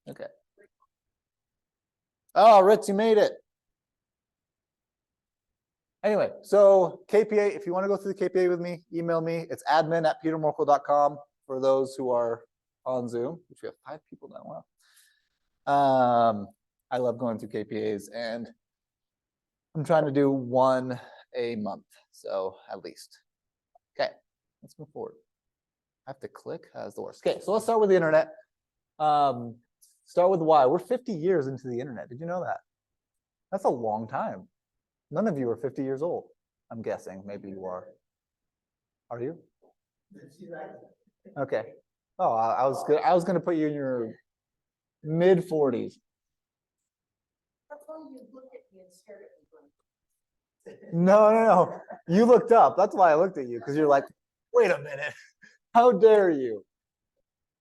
Okay. Oh, Ritz, you made it. Anyway, so KPA, if you want to go through the KPA with me, email me. It's admin@petermorkel.com for those who are on Zoom, which we have 5 people now. Wow. I love going through KPAs, and I'm trying to do 1 a month, so at least. Okay, let's move forward. I have to click. That's the worst. Okay, so let's start with the internet. Start with why. We're 50 years into the internet. Did you know that? That's a long time. None of you are 50 years old, I'm guessing. Maybe you are. Are you? Okay. Oh, I was gonna put you in your mid 40s. That's why you looked at me and stared at me. No. You looked up. That's why I looked at you, because you're like, wait a minute. How dare you?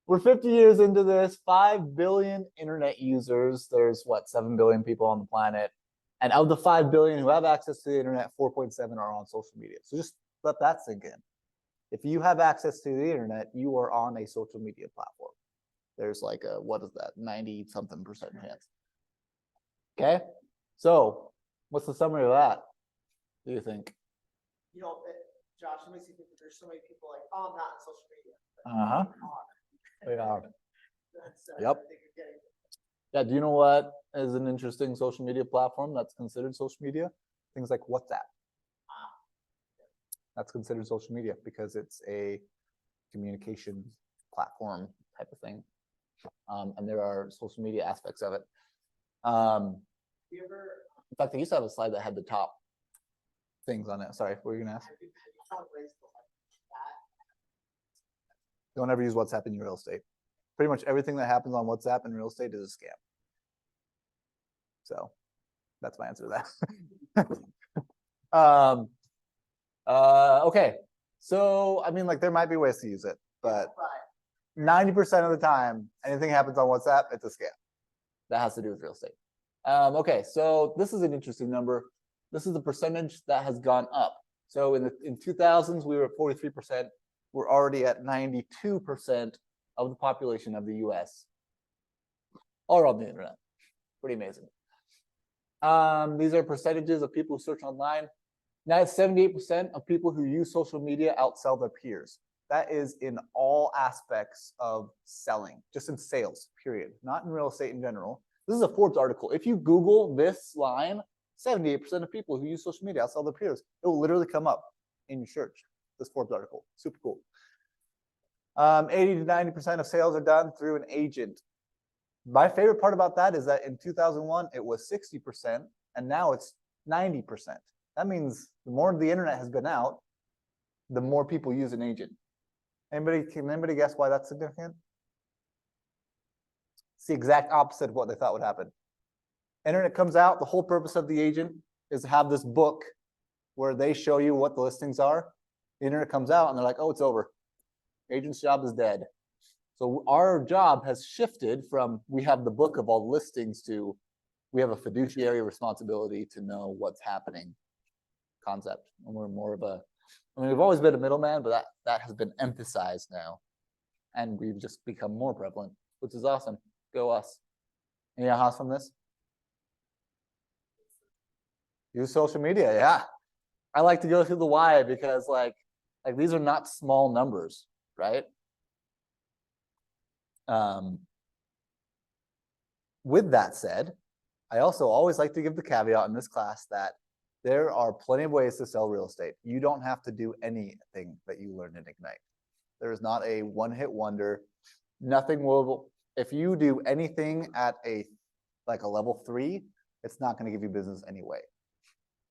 We're 50 years into this, 5 billion internet users. There's what, 7 billion people on the planet. And of the 5 billion who have access to the internet, 4.7 are on social media. So just let that sink in. If you have access to the internet, you are on a social media platform. There's like a, what is that, 90-something% chance. Okay? So what's the summary of that, do you think? You know, Josh, it makes you think that there's so many people like, oh, I'm not on social media. Uh-huh. They are. That's, Yep. I think you're getting. Yeah, do you know what is an interesting social media platform that's considered social media? Things like WhatsApp. That's considered social media because it's a communication platform type of thing. And there are social media aspects of it. You ever, In fact, I used to have a slide that had the top things on it. Sorry, what were you gonna ask? have you found ways to like that? Don't ever use WhatsApp in your real estate. Pretty much everything that happens on WhatsApp in real estate is a scam. So that's my answer to that. Okay. So, I mean, like there might be ways to use it, but 90% of the time, anything happens on WhatsApp, it's a scam. That has to do with real estate. Okay, so this is an interesting number. This is the percentage that has gone up. So in 2000s, we were at 43%. We're already at 92% of the population of the US are on the internet. Pretty amazing. These are percentages of people who search online. Now, 78% of people who use social media outsell their peers. That is in all aspects of selling, just in sales, period. Not in real estate in general. This is a Forbes article. If you Google this line, 78% of people who use social media outsell their peers. It will literally come up in your search, this Forbes article. Super cool. 80 to 90% of sales are done through an agent. My favorite part about that is that in 2001, it was 60%, and now it's 90%. That means the more the internet has been out, the more people use an agent. Can anybody guess why that's significant? It's the exact opposite of what they thought would happen. Internet comes out, the whole purpose of the agent is to have this book where they show you what the listings are. The internet comes out and they're like, oh, it's over. Agent's job is dead. So our job has shifted from we have the book of all listings to we have a fiduciary responsibility to know what's happening concept. And we're more of a, I mean, we've always been a middleman, but that has been emphasized now. And we've just become more prevalent, which is awesome. Go us. Any ahas from this? Use social media, yeah. I like to go through the why because like these are not small numbers, right? With that said, I also always like to give the caveat in this class that there are plenty of ways to sell real estate. You don't have to do anything that you learn in Ignite. There is not a one-hit wonder. Nothing will, if you do anything at like a level 3, it's not going to give you business anyway.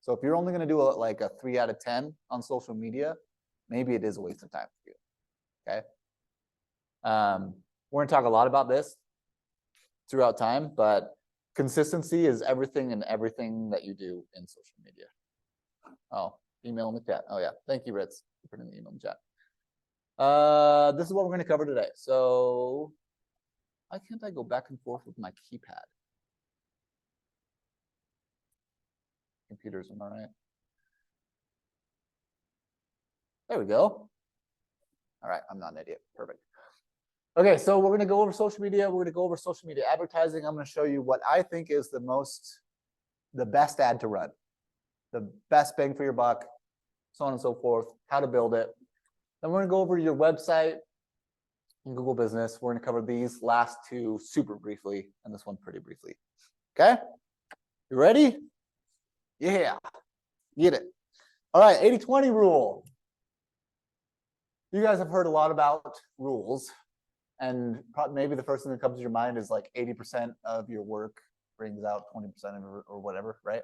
So if you're only going to do like a 3 out of 10 on social media, maybe it is a waste of time for you. Okay. We're going to talk a lot about this throughout time, but consistency is everything and everything that you do in social media. Oh, email in the chat. Oh yeah, thank you, Ritz, for putting the email in the chat. This is what we're going to cover today. So why can't I go back and forth with my keypad? Computers, am I right? There we go. All right, I'm not an idiot. Perfect. Okay, so we're gonna go over social media. We're gonna go over social media advertising. I'm gonna show you what I think is the best ad to run, the best bang for your buck, so on and so forth, how to build it. Then we're gonna go over your website and Google Business. We're gonna cover these last two super briefly and this one pretty briefly. Okay, you ready? Yeah, get it. All right, 80-20 rule. You guys have heard a lot about rules, and maybe the first thing that comes to your mind is like 80% of your work brings out 20% or whatever, right?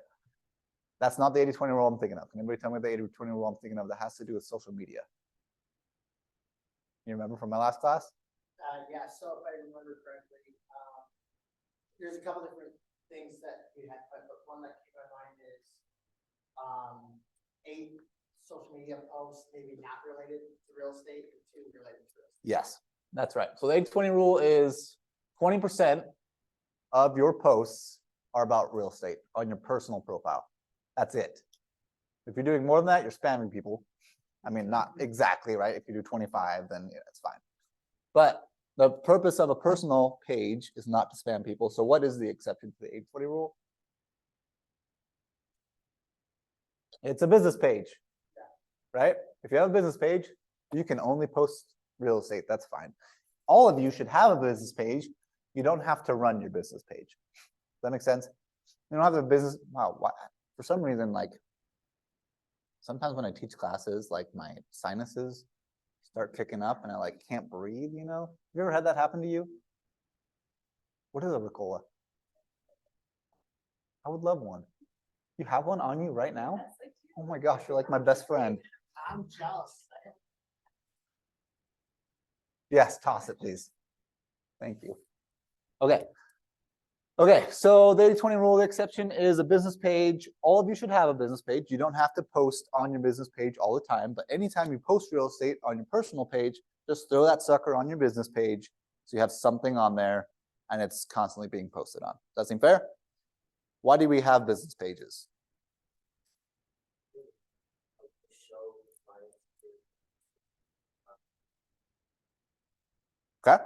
That's not the 80-20 rule I'm thinking of. Can anybody tell me the 80-20 rule I'm thinking of that has to do with social media? You remember from my last class? Yeah, so if I remember correctly, there's a couple different things that we had, but one that came to mind is 8 social media posts, maybe not related to real estate, and 2 related to real estate. Yes, that's right. So the 80-20 rule is 20% of your posts are about real estate on your personal profile. That's it. If you're doing more than that, you're spamming people. I mean, not exactly, right? If you do 25, then yeah, it's fine. But the purpose of a personal page is not to spam people. So what is the exception to the 80-20 rule? It's a business page, right? If you have a business page, you can only post real estate. That's fine. All of you should have a business page. You don't have to run your business page. Does that make sense? You don't have a business. Wow. For some reason, like sometimes when I teach classes, like my sinuses start kicking up and I like can't breathe, you know? Have you ever had that happen to you? What is a Ricola? I would love one. You have one on you right now? Oh my gosh, you're like my best friend. I'm jealous. Yes, toss it, please. Thank you. Okay. Okay, so the 80-20 rule, the exception is a business page. All of you should have a business page. You don't have to post on your business page all the time, but anytime you post real estate on your personal page, just throw that sucker on your business page so you have something on there and it's constantly being posted on. Does that seem fair? Why do we have business pages? Okay.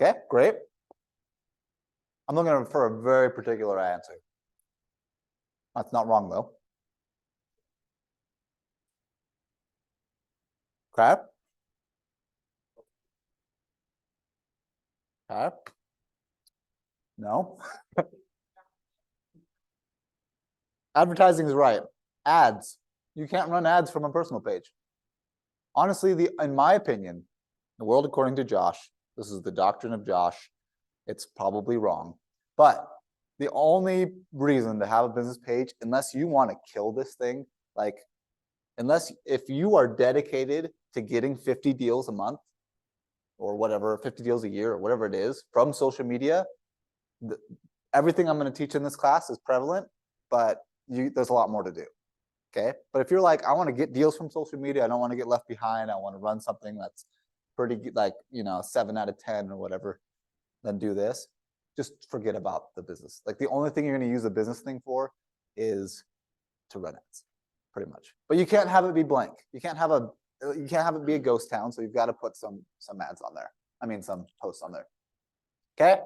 Okay, great. I'm looking for a very particular answer. That's not wrong though. Okay. Okay. No. Advertising is right. Ads. You can't run ads from a personal page. Honestly, in my opinion, the world according to Josh, this is the doctrine of Josh. It's probably wrong. But the only reason to have a business page, unless you want to kill this thing, like if you are dedicated to getting 50 deals a month or whatever, 50 deals a year or whatever it is from social media, everything I'm going to teach in this class is prevalent, but there's a lot more to do. Okay. But if you're like, I want to get deals from social media, I don't want to get left behind, I want to run something that's pretty like, 7 out of 10 or whatever, then do this. Just forget about the business. Like the only thing you're going to use a business thing for is to run ads, pretty much. But you can't have it be blank. You can't have it be a ghost town. So you've got to put some ads on there. I mean, some posts on there. Okay.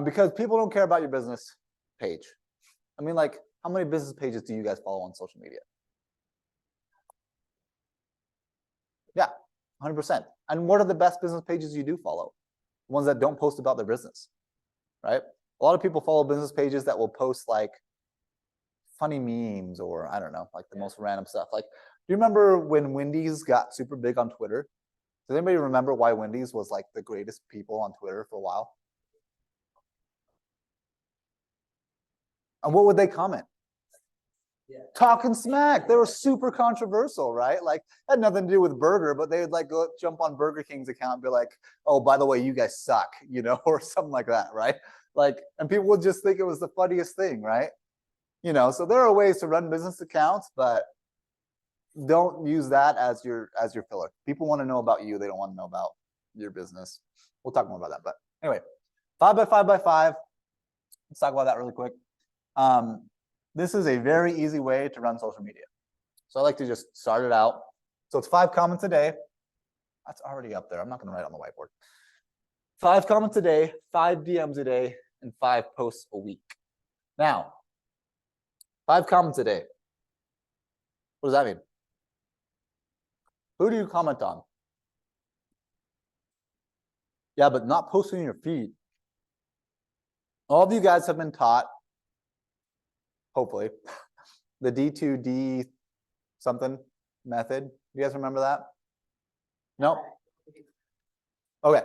Because people don't care about your business page. I mean, like, how many business pages do you guys follow on social media? Yeah, 100%. And what are the best business pages you do follow? Ones that don't post about their business, right? A lot of people follow business pages that will post like funny memes or I don't know, like the most random stuff. Like, do you remember when Wendy's got super big on Twitter? Does anybody remember why Wendy's was like the greatest people on Twitter for a while? And what would they comment? Yeah. Talking smack. They were super controversial, right? Like had nothing to do with burger, but they would like go jump on Burger King's account and be like, oh, by the way, you guys suck, or something like that, right? Like, and people would just think it was the funniest thing, right? So there are ways to run business accounts, but don't use that as your filler. People want to know about you. They don't want to know about your business. We'll talk more about that. But anyway, 5 by 5 by 5. Let's talk about that really quick. This is a very easy way to run social media. So I like to just start it out. So it's 5 comments a day. That's already up there. I'm not going to write on the whiteboard. 5 comments a day, 5 DMs a day, and 5 posts a week. Now, 5 comments a day. What does that mean? Who do you comment on? Yeah, but not posting in your feed. All of you guys have been taught, hopefully, the D2D something method. You guys remember that? No? Okay.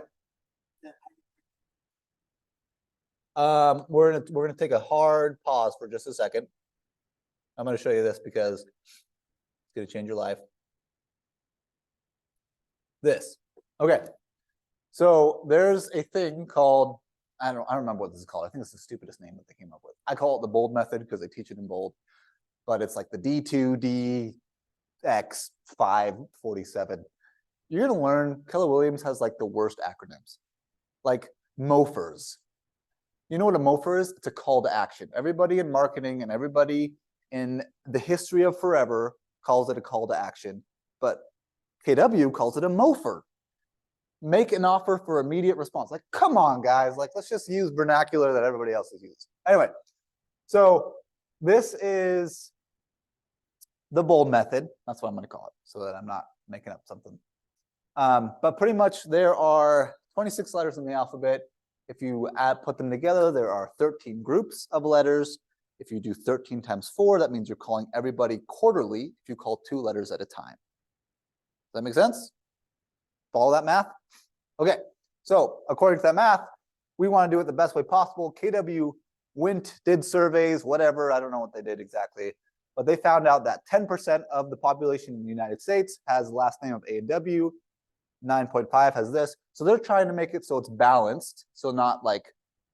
We're gonna take a hard pause for just a second. I'm gonna show you this because it's gonna change your life. This. Okay. So there's a thing called, I don't remember what this is called. I think it's the stupidest name that they came up with. I call it the bold method because they teach it in bold, but it's like the D2DX547. You're gonna learn Keller Williams has like the worst acronyms, like MOFERS. You know what a MOFER is? It's a call to action. Everybody in marketing and everybody in the history of forever calls it a call to action, but KW calls it a MOFER. Make an offer for immediate response. Like, come on, guys. Like, let's just use vernacular that everybody else is using. Anyway, so this is the bold method. That's what I'm going to call it so that I'm not making up something. But pretty much there are 26 letters in the alphabet. If you put them together, there are 13 groups of letters. If you do 13 times 4, that means you're calling everybody quarterly if you call 2 letters at a time. Does that make sense? Follow that math? Okay, so according to that math, we want to do it the best way possible. KW did surveys, whatever, I don't know what they did exactly, but they found out that 10% of the population in the United States has the last name of A and W, 9.5 has this. So they're trying to make it so it's balanced, so not like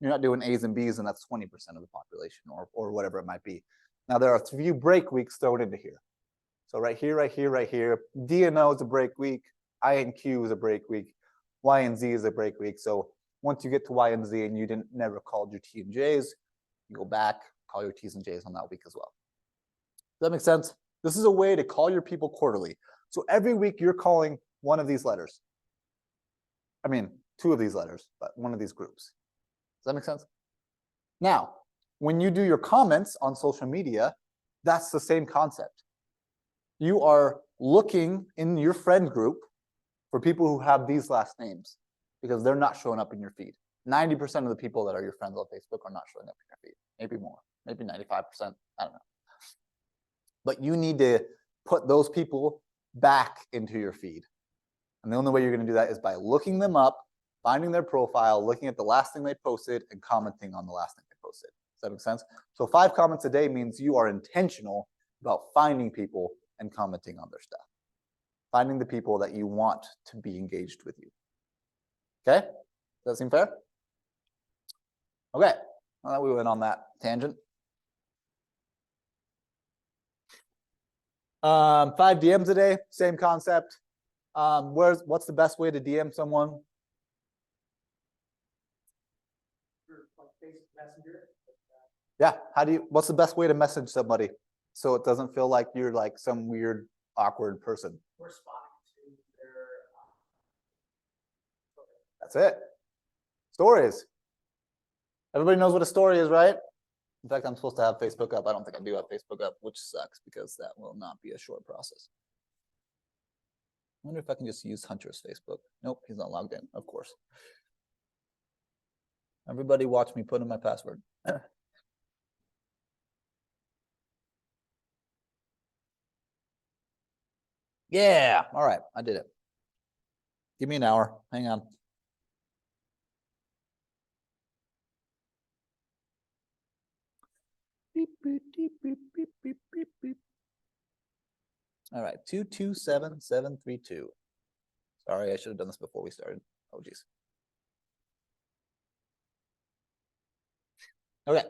you're not doing A's and B's and that's 20% of the population or whatever it might be. Now there are a few break weeks thrown into here. So right here, right here, right here, D and O is a break week, I and Q is a break week, Y and Z is a break week. So once you get to Y and Z and you never called your T and J's, you go back, call your T's and J's on that week as well. Does that make sense? This is a way to call your people quarterly. So every week you're calling one of these letters. I mean, 2 of these letters, but one of these groups. Does that make sense? Now, when you do your comments on social media, that's the same concept. You are looking in your friend group for people who have these last names because they're not showing up in your feed. 90% of the people that are your friends on Facebook are not showing up in your feed. Maybe more, maybe 95%, I don't know. But you need to put those people back into your feed. And the only way you're going to do that is by looking them up, finding their profile, looking at the last thing they posted, and commenting on the last thing they posted. Does that make sense? So 5 comments a day means you are intentional about finding people and commenting on their stuff. Finding the people that you want to be engaged with you. Okay? Does that seem fair? Okay. Well, we went on that tangent. 5 DMs a day, same concept. What's the best way to DM someone? Yeah, what's the best way to message somebody so it doesn't feel like you're like some weird, awkward person? Responding to their That's it. Stories. Everybody knows what a story is, right? In fact, I'm supposed to have Facebook up. I don't think I do have Facebook up, which sucks because that will not be a short process. I wonder if I can just use Hunter's Facebook. Nope, he's not logged in, of course. Everybody watch me put in my password. Yeah, all right, I did it. Give me an hour, hang on. Beep, beep, beep, beep, beep, beep, beep, beep. All right, 227732. Sorry, I should have done this before we started. Oh, geez. Okay.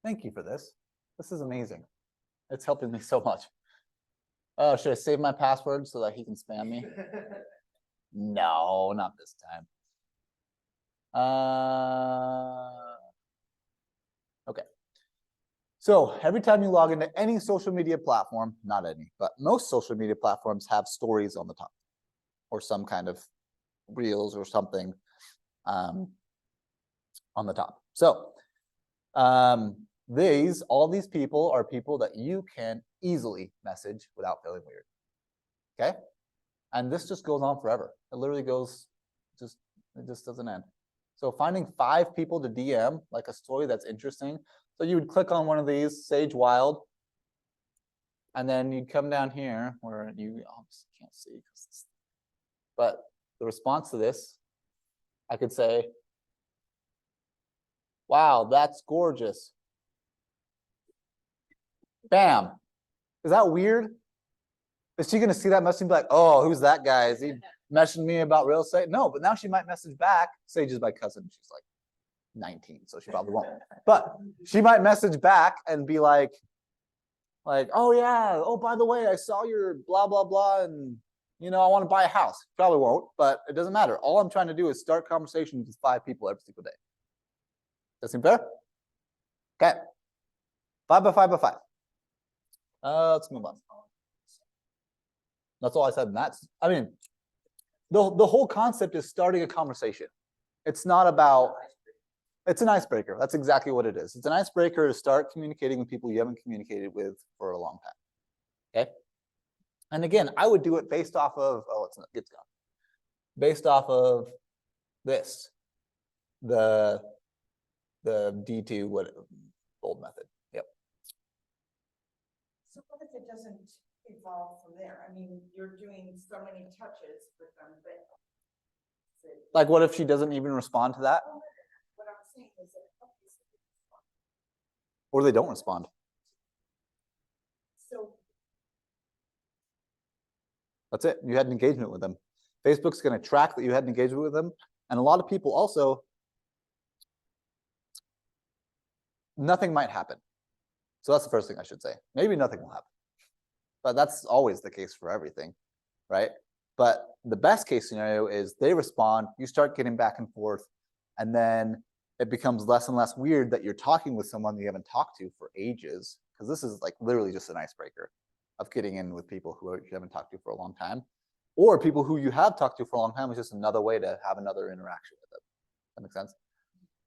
Thank you for this. This is amazing. It's helping me so much. Oh, should I save my password so that he can spam me? No, not this time. Okay. So every time you log into any social media platform, not any, but most social media platforms have stories on the top or some kind of reels or something on the top. So all these people are people that you can easily message without feeling weird. Okay. And this just goes on forever. It literally goes, it just doesn't end. So finding 5 people to DM, like a story that's interesting. So you would click on one of these, Sage Wild, and then you'd come down here where you obviously can't see, but the response to this, I could say, wow, that's gorgeous. Bam. Is that weird? Is she going to see that message and be like, oh, who's that guy? Is he messaging me about real estate? No, but now she might message back. Sage is my cousin. She's like 19, so she probably won't. But she might message back and be like, oh yeah, oh, by the way, I saw your blah, blah, blah, and I want to buy a house. Probably won't, but it doesn't matter. All I'm trying to do is start conversations with 5 people every single day. That seem fair? Okay. 5 by 5 by 5. Let's move on. That's all I said. And I mean, the whole concept is starting a conversation. It's not about, it's an icebreaker. That's exactly what it is. It's an icebreaker to start communicating with people you haven't communicated with for a long time. Okay. And again, I would do it based off of, it's gone. Based off of this, the D2 bold method. Yep. So what if it doesn't evolve from there? I mean, you're doing so many touches with them, but like, what if she doesn't even respond to that? What I'm saying is that or they don't respond. So that's it. You had an engagement with them. Facebook's going to track that you had an engagement with them. And a lot of people also, nothing might happen. So that's the first thing I should say. Maybe nothing will happen. But that's always the case for everything, right? But the best case scenario is they respond, you start getting back and forth, and then it becomes less and less weird that you're talking with someone you haven't talked to for ages, because this is like literally just an icebreaker of getting in with people who you haven't talked to for a long time, or people who you have talked to for a long time. Is just another way to have another interaction with them. That makes sense?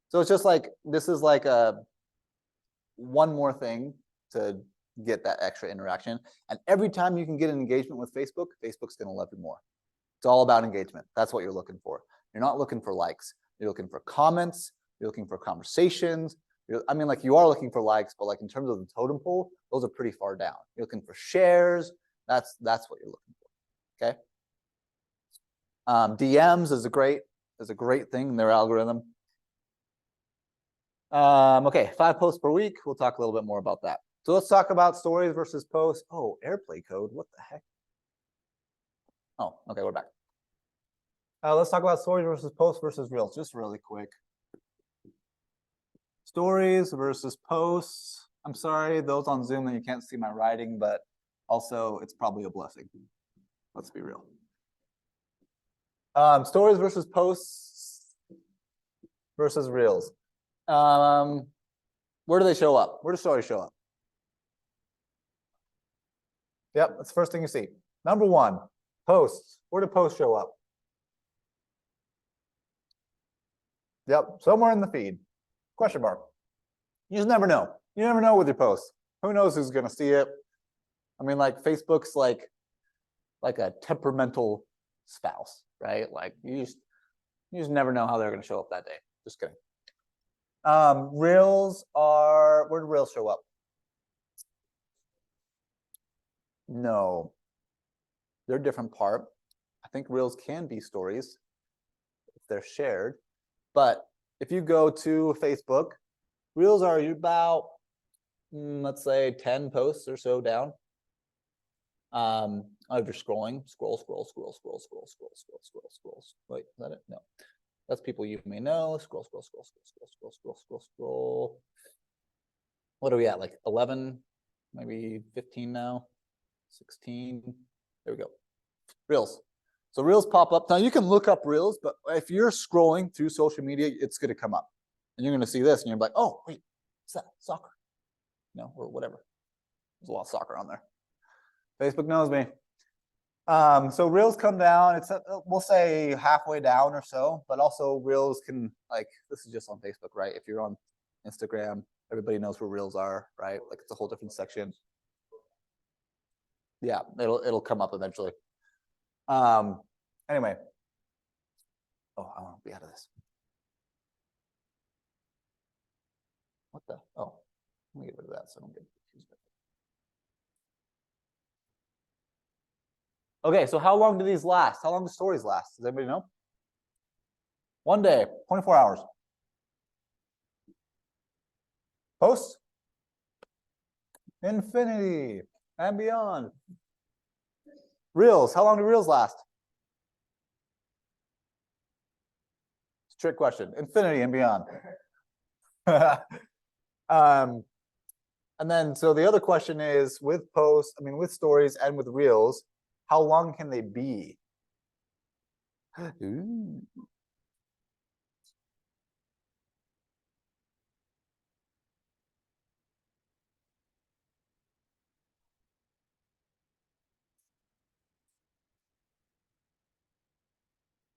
So it's just like, this is like one more thing to get that extra interaction. And every time you can get an engagement with Facebook, Facebook's going to love you more. It's all about engagement. That's what you're looking for. You're not looking for likes. You're looking for comments. You're looking for conversations. I mean, like, you are looking for likes, but like in terms of the totem pole, those are pretty far down. You're looking for shares. That's what you're looking for. Okay. DMs is a great thing in their algorithm. Okay, 5 posts per week. We'll talk a little bit more about that. So let's talk about stories versus posts. Oh, AirPlay code. What the heck? Oh, okay, we're back. Let's talk about stories versus posts versus reels, just really quick. Stories versus posts. I'm sorry, those on Zoom that you can't see my writing, but also it's probably a blessing. Let's be real. Stories versus posts versus reels. Where do they show up? Where do stories show up? Yep, that's the first thing you see. Number 1, posts. Where do posts show up? Yep, somewhere in the feed. Question mark. You just never know. You never know with your posts. Who knows who's going to see it? I mean, like, Facebook's like a temperamental spouse, right? Like, you just never know how they're going to show up that day. Just kidding. Reels are, where do reels show up? No, they're a different part. I think reels can be stories if they're shared, but if you go to Facebook, reels are about, let's say 10 posts or so down. If you're scrolling, scroll. Wait, is that it? No. That's people you may know. Scroll. What are we at? Like 11, maybe 15 now, 16. There we go. Reels. So reels pop up. Now you can look up reels, but if you're scrolling through social media, it's going to come up. And you're going to see this and you're like, oh, wait, what's that? Soccer. or whatever. There's a lot of soccer on there. Facebook knows me. So reels come down, it's we'll say halfway down or so, but also reels can, like, this is just on Facebook, right? If you're on Instagram, everybody knows where reels are, right? Like, it's a whole different section. Yeah, it'll come up eventually. Anyway. Oh, I want to be out of this. What the? Oh, let me get rid of that so I don't get confused. Okay, so how long do these last? How long do stories last? Does anybody know? 1 day, 24 hours. Posts? Infinity and beyond. Reels, how long do reels last? It's a trick question. Infinity and beyond. And then, so the other question is, with posts, I mean, with stories and with reels, how long can they be? Ooh.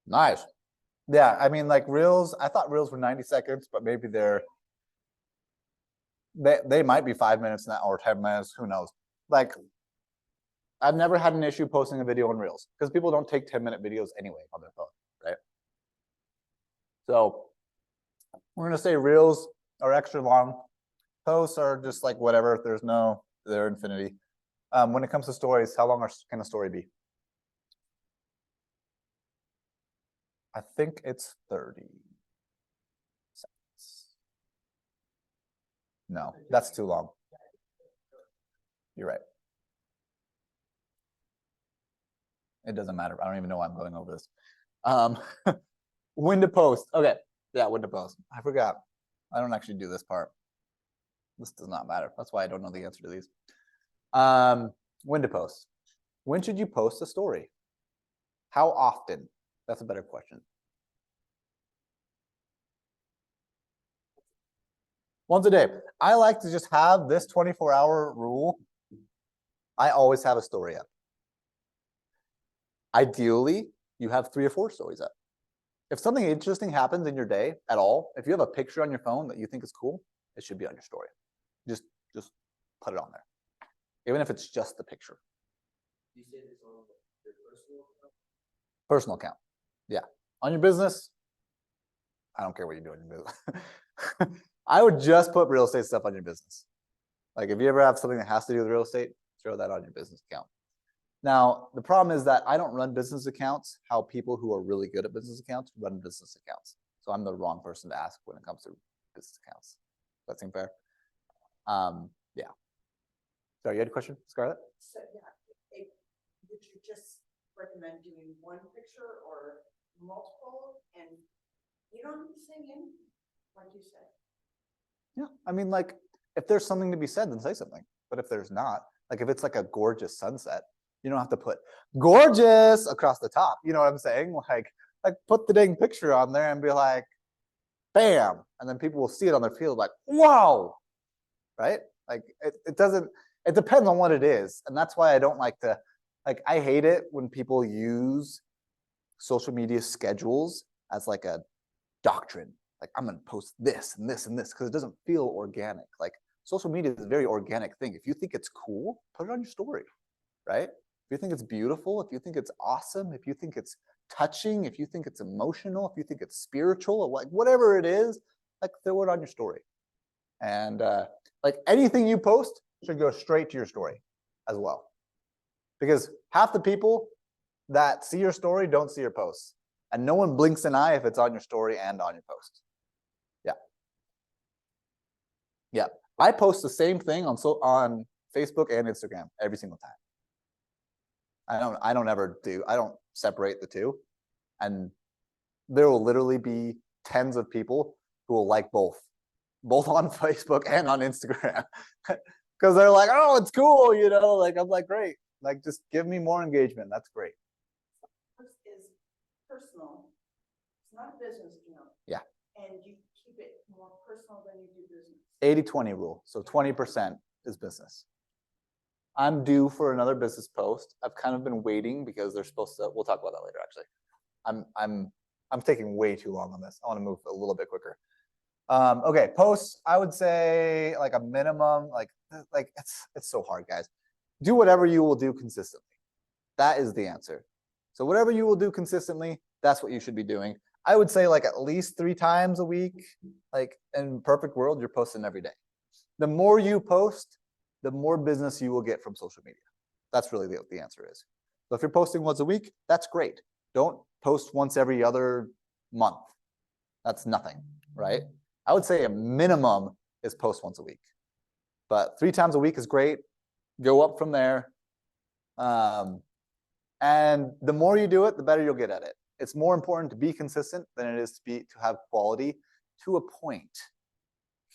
Nice. Yeah, I mean, like reels, I thought reels were 90 seconds, but maybe they might be 5 minutes now or 10 minutes, who knows? Like, I've never had an issue posting a video on reels because people don't take 10-minute videos anyway on their phone, right? So we're gonna say reels are extra long. Posts are just like whatever. They're infinity. When it comes to stories, how long can a story be? I think it's 30 seconds. No, that's too long. You're right. It doesn't matter. I don't even know why I'm going over this. When to post. Okay. Yeah, when to post. I forgot. I don't actually do this part. This does not matter. That's why I don't know the answer to these. When to post. When should you post a story? How often? That's a better question. Once a day. I like to just have this 24-hour rule. I always have a story up. Ideally, you have 3 or 4 stories up. If something interesting happens in your day at all, if you have a picture on your phone that you think is cool, it should be on your story. Just put it on there, even if it's just the picture. You say this on your personal account? Personal account, yeah. On your business, I don't care what you do on your business. I would just put real estate stuff on your business. Like if you ever have something that has to do with real estate, throw that on your business account. Now, the problem is that I don't run business accounts how people who are really good at business accounts run business accounts. So I'm the wrong person to ask when it comes to business accounts. Does that seem fair? Yeah. Sorry, you had a question, Scarlett? So, yeah, would you just recommend doing one picture or multiple? And you don't have to say anything, like you said. Yeah, I mean, like, if there's something to be said, then say something. But if there's not, like if it's like a gorgeous sunset, you don't have to put gorgeous across the top. You know what I'm saying? Like put the dang picture on there and be like, bam. And then people will see it on their field like, wow, right? Like it depends on what it is. And that's why I don't like to, like, I hate it when people use social media schedules as like a doctrine. Like I'm going to post this and this and this because it doesn't feel organic. Like social media is a very organic thing. If you think it's cool, put it on your story, right? If you think it's beautiful, if you think it's awesome, if you think it's touching, if you think it's emotional, if you think it's spiritual, or like whatever it is, like throw it on your story. And like anything you post should go straight to your story as well. Because half the people that see your story don't see your posts. And no one blinks an eye if it's on your story and on your post. Yeah. Yeah. I post the same thing on Facebook and Instagram every single time. I don't separate the two. And there will literally be tens of people who will like both on Facebook and on Instagram. Because they're like, oh, it's cool, you know, like I'm like, great. Like just give me more engagement. That's great. First is personal. It's not a business account. Yeah. And you keep it more personal than you do business. 80-20 rule. So 20% is business. I'm due for another business post. I've kind of been waiting because they're supposed to, we'll talk about that later actually. I'm taking way too long on this. I want to move a little bit quicker. Okay, posts, I would say like a minimum, like it's so hard, guys. Do whatever you will do consistently. That is the answer. So whatever you will do consistently, that's what you should be doing. I would say like at least 3 times a week. Like in perfect world, you're posting every day. The more you post, the more business you will get from social media. That's really what the answer is. So if you're posting once a week, that's great. Don't post once every other month. That's nothing, right? I would say a minimum is post once a week, but 3 times a week is great. Go up from there. And the more you do it, the better you'll get at it. It's more important to be consistent than it is to have quality to a point.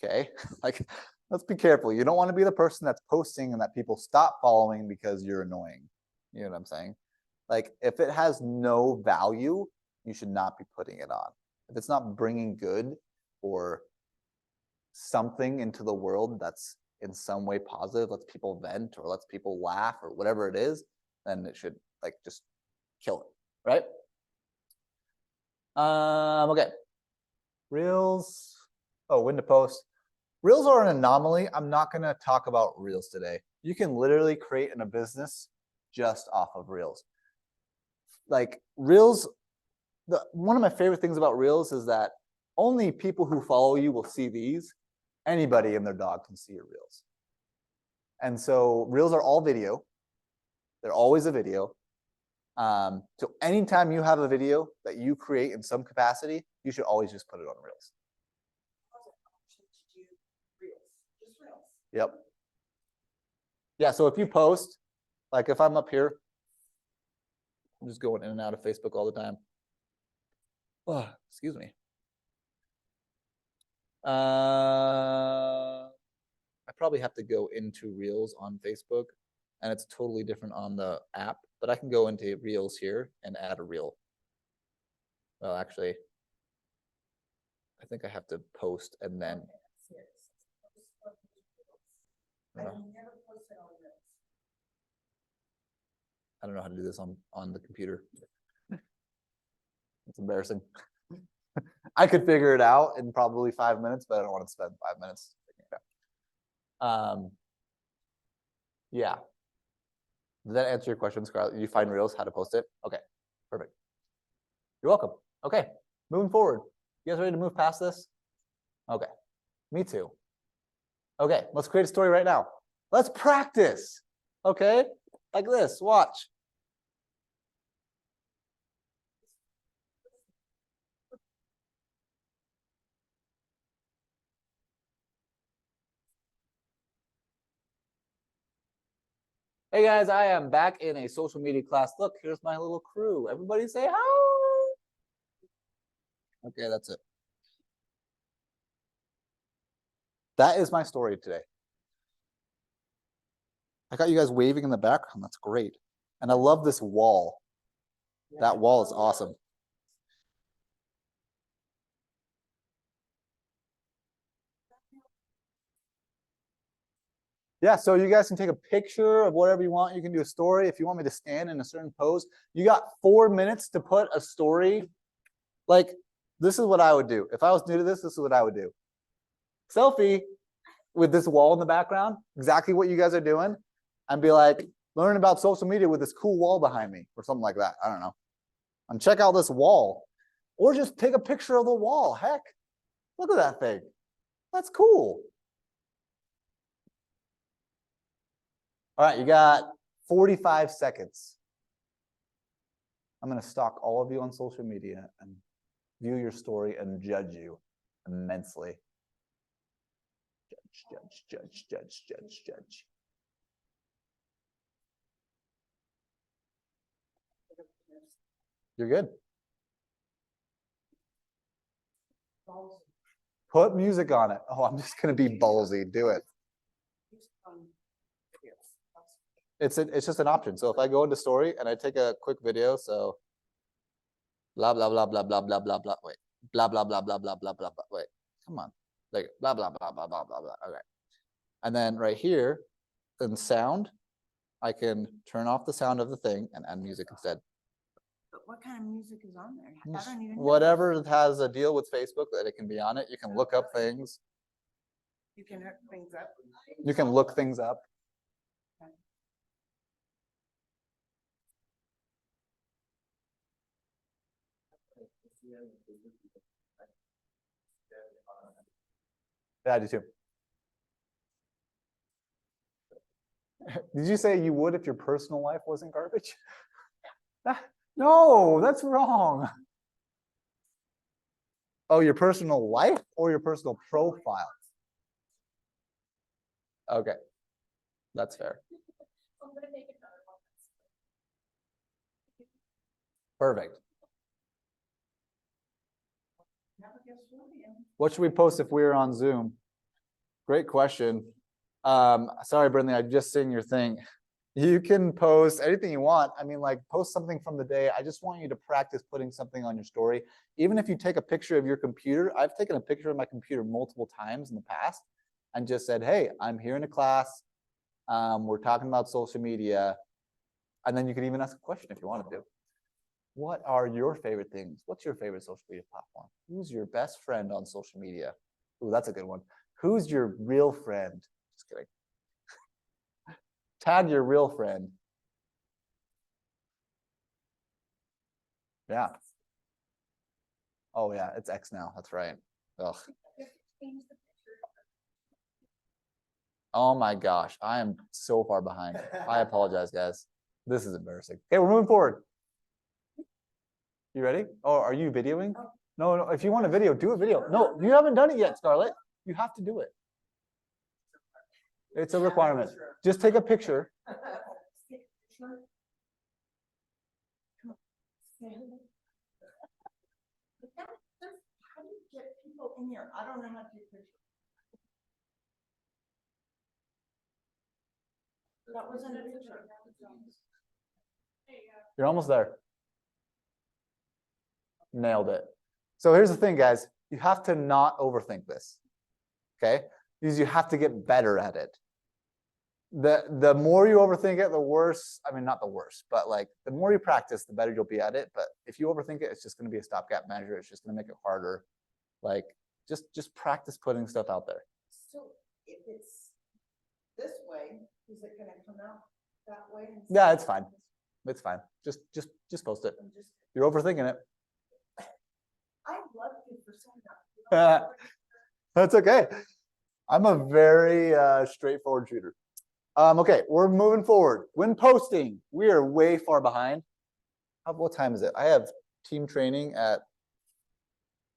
Okay, like let's be careful. You don't want to be the person that's posting and that people stop following because you're annoying. You know what I'm saying? Like if it has no value, you should not be putting it on. If it's not bringing good or something into the world that's in some way positive, lets people vent or lets people laugh or whatever it is, then it should like just kill it, right? Okay. Reels. Oh, when to post. Reels are an anomaly. I'm not going to talk about Reels today. You can literally create a business just off of Reels. Like Reels, one of my favorite things about Reels is that only people who follow you will see these. Anybody and their dog can see your Reels. And so Reels are all video. They're always a video. So anytime you have a video that you create in some capacity, you should always just put it on Reels. Yep. Yeah, so if you post, like if I'm up here, I'm just going in and out of Facebook all the time. Oh, excuse me. I probably have to go into Reels on Facebook, and it's totally different on the app, but I can go into Reels here and add a reel. Well, actually, I think I have to post and then. I don't know how to do this on the computer. It's embarrassing. I could figure it out in probably 5 minutes, but I don't want to spend 5 minutes figuring it out. Yeah. Does that answer your question, Scarlett? You find Reels, how to post it? Okay, perfect. You're welcome. Okay, moving forward. You guys ready to move past this? Okay, me too. Okay, let's create a story right now. Let's practice. Okay, like this, watch. Hey guys, I am back in a social media class. Look, here's my little crew. Everybody say hi. Okay, that's it. That is my story today. I got you guys waving in the background. That's great. And I love this wall. That wall is awesome. Yeah, so you guys can take a picture of whatever you want. You can do a story. If you want me to stand in a certain pose, you got 4 minutes to put a story. Like, this is what I would do. If I was new to this, this is what I would do. Selfie with this wall in the background, exactly what you guys are doing, and be like, learn about social media with this cool wall behind me or something like that. I don't know. And check out this wall. Or just take a picture of the wall. Heck, look at that thing. That's cool. All right, you got 45 seconds. I'm going to stalk all of you on social media and view your story and judge you immensely. Judge, judge, judge, judge, judge, judge. You're good. Put music on it. Oh, I'm just going to be ballsy. Do it. It's just an option. So if I go into story and I take a quick video, so blah blah blah blah blah blah blah blah. Wait, blah blah blah blah blah blah blah blah. Wait, come on, like blah, blah, blah, blah, blah, blah, blah. Okay. And then right here in sound, I can turn off the sound of the thing and add music instead. But what kind of music is on there? I don't even know. Whatever has a deal with Facebook that it can be on it. You can look up things. You can hook things up. You can look things up. Yeah, I do too. Did you say you would if your personal life wasn't garbage? No, that's wrong. Oh, your personal life or your personal profile? Okay, that's fair. Perfect. What should we post if we were on Zoom? Great question. Sorry, Brinley, I just seen your thing. You can post anything you want. I mean, like post something from the day. I just want you to practice putting something on your story. Even if you take a picture of your computer, I've taken a picture of my computer multiple times in the past and just said, hey, I'm here in a class. We're talking about social media. And then you can even ask a question if you wanted to. What are your favorite things? What's your favorite social media platform? Who's your best friend on social media? Ooh, that's a good one. Who's your real friend? Just kidding. Tag your real friend. Yeah. Oh yeah, it's X now. That's right. Ugh. Oh my gosh, I am so far behind. I apologize, guys. This is embarrassing. Okay, we're moving forward. You ready? Oh, are you videoing? No, no. If you want a video, do a video. No, you haven't done it yet, Scarlett. You have to do it. It's a requirement. Just take a picture. How do you get people in here? I don't know how to take pictures. That wasn't a picture. You're almost there. Nailed it. So here's the thing, guys. You have to not overthink this. Okay? Because you have to get better at it. The more you overthink it, the worse. I mean, not the worst, but like the more you practice, the better you'll be at it. But if you overthink it, it's just going to be a stopgap measure. It's just going to make it harder. Like just practice putting stuff out there. So if it's this way, is it gonna come out that way? Yeah, it's fine. It's fine. Just post it. You're overthinking it. I love you for saying that. That's okay. I'm a very straightforward shooter. Okay, we're moving forward. When posting, we are way far behind. What time is it? I have team training at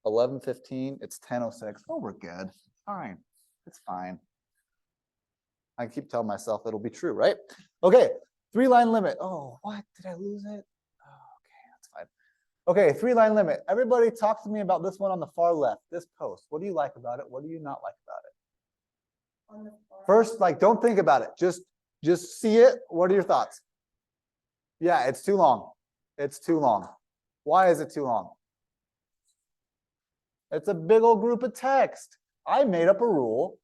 11:15. It's 10:06. Oh, we're good. All right, it's fine. I keep telling myself it'll be true, right? Okay, 3-line limit. Oh, what? Did I lose it? Oh, okay, that's fine. Okay, 3-line limit. Everybody talk to me about this one on the far left, this post. What do you like about it? What do you not like about it? On the First, like, don't think about it. Just see it. What are your thoughts? Yeah, it's too long. It's too long. Why is it too long? It's a big old group of text. I made up a rule.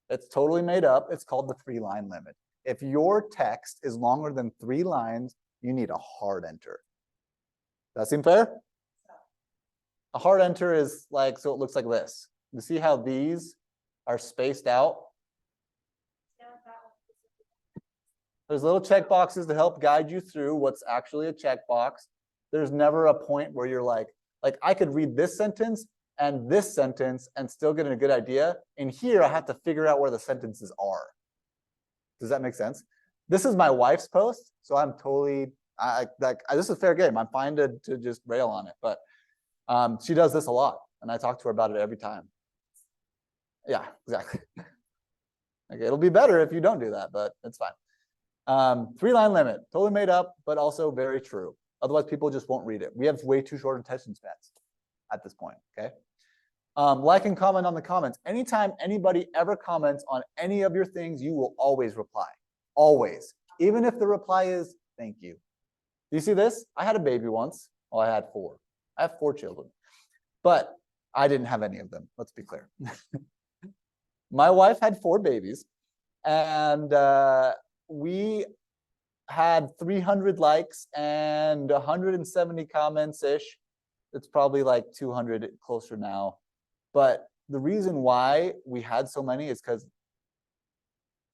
It's totally made up. It's called the 3-line limit. If your text is longer than 3 lines, you need a hard enter. Does that seem fair? A hard enter is like, so it looks like this. You see how these are spaced out? There's little check boxes to help guide you through what's actually a checkbox. There's never a point where you're like I could read this sentence and this sentence and still get a good idea. And here I have to figure out where the sentences are. Does that make sense? This is my wife's post, so I'm totally this is fair game. I'm fine to just rail on it, but she does this a lot, and I talk to her about it every time. Yeah, exactly. Okay, it'll be better if you don't do that, but it's fine. 3-line limit, totally made up, but also very true. Otherwise, people just won't read it. We have way too short attention spans at this point, okay? Like and comment on the comments. Anytime anybody ever comments on any of your things, you will always reply. Always. Even if the reply is, thank you. Do you see this? I had a baby once. Well, I had 4. I have 4 children. But I didn't have any of them. Let's be clear. My wife had 4 babies, and we had 300 likes and 170 comments ish. It's probably like 200 closer now. But the reason why we had so many is because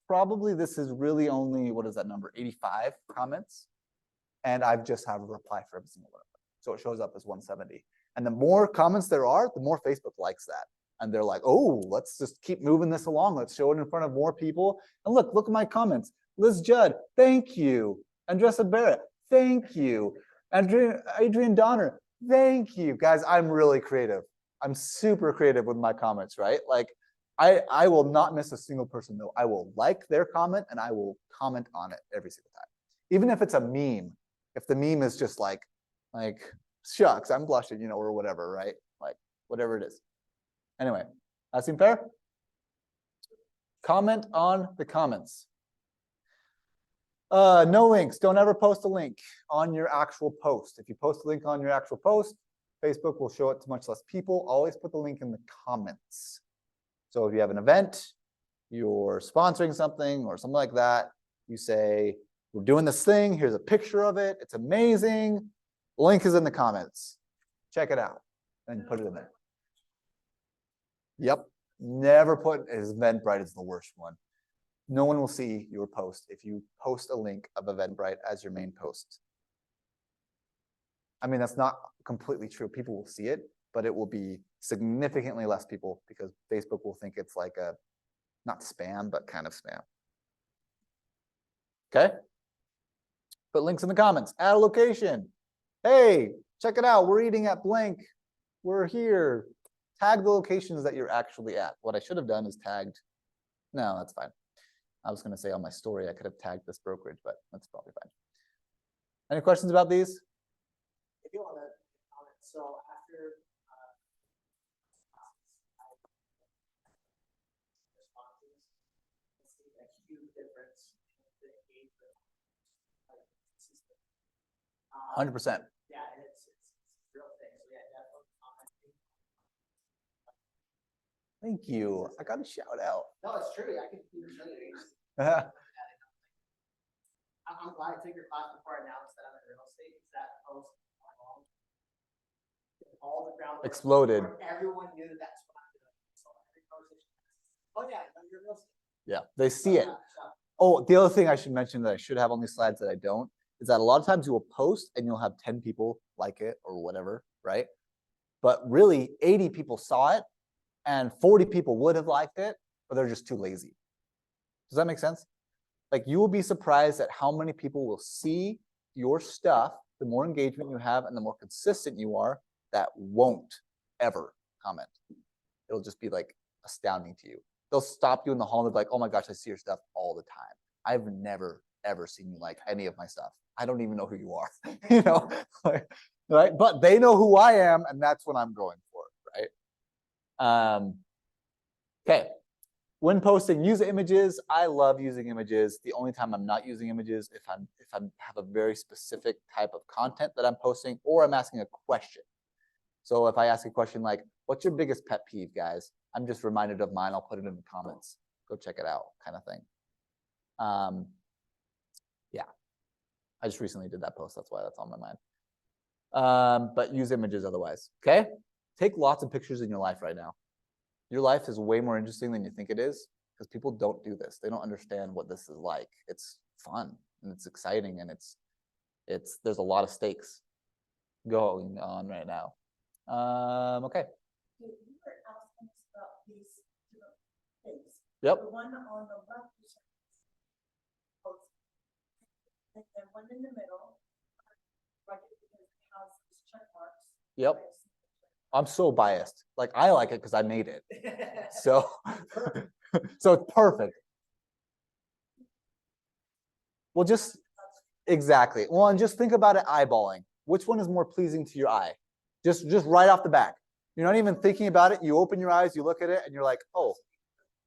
probably this is really only, what is that number, 85 comments. And I've just have a reply for every single one of them. So it shows up as 170. And the more comments there are, the more Facebook likes that. And they're like, oh, let's just keep moving this along. Let's show it in front of more people. And look at my comments. Liz Judd, thank you. Andressa Berrett, thank you. Adrian Donner, thank you. Guys, I'm really creative. I'm super creative with my comments, right? Like, I will not miss a single person though. I will like their comment and I will comment on it every single time. Even if it's a meme. If the meme is just like, shucks, I'm blushing, you know, or whatever, right? Like, whatever it is. Anyway, that seem fair? Comment on the comments. No links. Don't ever post a link on your actual post. If you post a link on your actual post, Facebook will show it to much less people. Always put the link in the comments. So if you have an event, you're sponsoring something or something like that, you say, we're doing this thing. Here's a picture of it. It's amazing. The link is in the comments. Check it out and put it in there. Yep. Never put Eventbrite is the worst one. No one will see your post if you post a link of Eventbrite as your main post. I mean, that's not completely true. People will see it, but it will be significantly less people because Facebook will think it's like a, not spam, but kind of spam. Okay? Put links in the comments. Add a location. Hey, check it out. We're eating at blank. We're here. Tag the locations that you're actually at. What I should have done is tagged. No, that's fine. I was going to say on my story, I could have tagged this brokerage, but that's probably fine. Any questions about these? If you want to comment, so after responses, I see a huge difference in the engagement. Like, consistent. 100%. Yeah, and it's a real thing. So yeah, definitely commenting. Thank you. I got a shout out. No, it's true. I can really. I'm glad I took your class before I announced that I'm in real estate. Because that post all the ground Exploded. Everyone knew that's what I'm doing. So every conversation. Oh yeah, you're real estate. Yeah, they see it. Oh, the other thing I should mention that I should have on these slides that I don't is that a lot of times you will post and you'll have 10 people like it or whatever, right? But really 80 people saw it and 40 people would have liked it, but they're just too lazy. Does that make sense? Like you will be surprised at how many people will see your stuff, the more engagement you have and the more consistent you are, that won't ever comment. It'll just be like astounding to you. They'll stop you in the hall and be like, oh my gosh, I see your stuff all the time. I've never, ever seen you like any of my stuff. I don't even know who you are, you know, right? But they know who I am and that's what I'm going for, right? Okay. When posting, use images. I love using images. The only time I'm not using images if I have a very specific type of content that I'm posting or I'm asking a question. So if I ask a question like, what's your biggest pet peeve, guys? I'm just reminded of mine. I'll put it in the comments. Go check it out, kind of thing. Yeah, I just recently did that post. That's why that's on my mind. But use images otherwise, okay? Take lots of pictures in your life right now. Your life is way more interesting than you think it is because people don't do this. They don't understand what this is like. It's fun and it's exciting and there's a lot of stakes going on right now. Okay. You were asking us about these different things. Yep. The one on the left is post, and then one in the middle, like it because it has these check marks. Yep. I'm so biased. Like I like it because I made it. So, so it's perfect. Well, just exactly. Well, and just think about it eyeballing. Which one is more pleasing to your eye? Just right off the bat. You're not even thinking about it. You open your eyes, you look at it, and you're like, oh,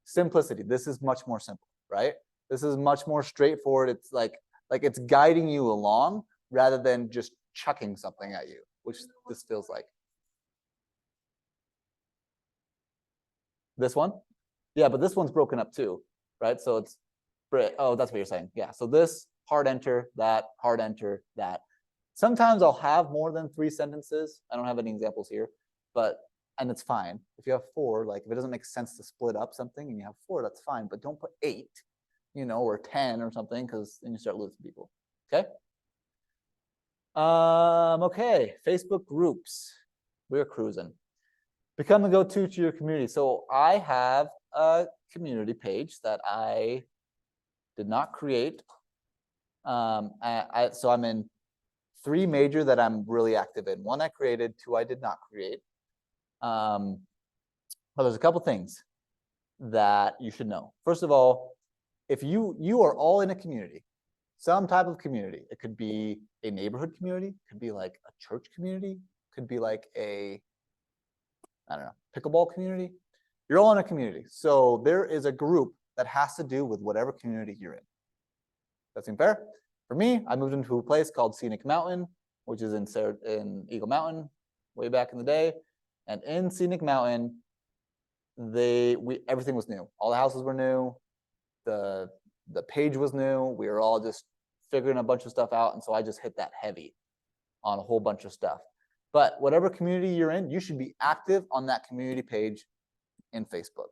simplicity. This is much more simple, right? This is much more straightforward. It's like it's guiding you along rather than just chucking something at you, which this feels like. This one? Yeah, but this one's broken up too, right? So it's, oh, that's what you're saying. Yeah, so this, hard enter, that, hard enter, that. Sometimes I'll have more than 3 sentences. I don't have any examples here, and it's fine. If you have 4, like if it doesn't make sense to split up something and you have 4, that's fine, but don't put 8, or 10 or something, because then you start losing people, okay? Okay, Facebook groups. We're cruising. Become the go-to to your community. So I have a community page that I did not create. So I'm in 3 major that I'm really active in. 1 I created, 2 I did not create. But there's a couple things that you should know. First of all, if you are all in a community, some type of community, it could be a neighborhood community, it could be like a church community, it could be like a, I don't know, pickleball community. You're all in a community. So there is a group that has to do with whatever community you're in. That seem fair? For me, I moved into a place called Scenic Mountain, which is in Eagle Mountain, way back in the day. And in Scenic Mountain, everything was new. All the houses were new. The page was new. We were all just figuring a bunch of stuff out. And so I just hit that heavy on a whole bunch of stuff. But whatever community you're in, you should be active on that community page in Facebook.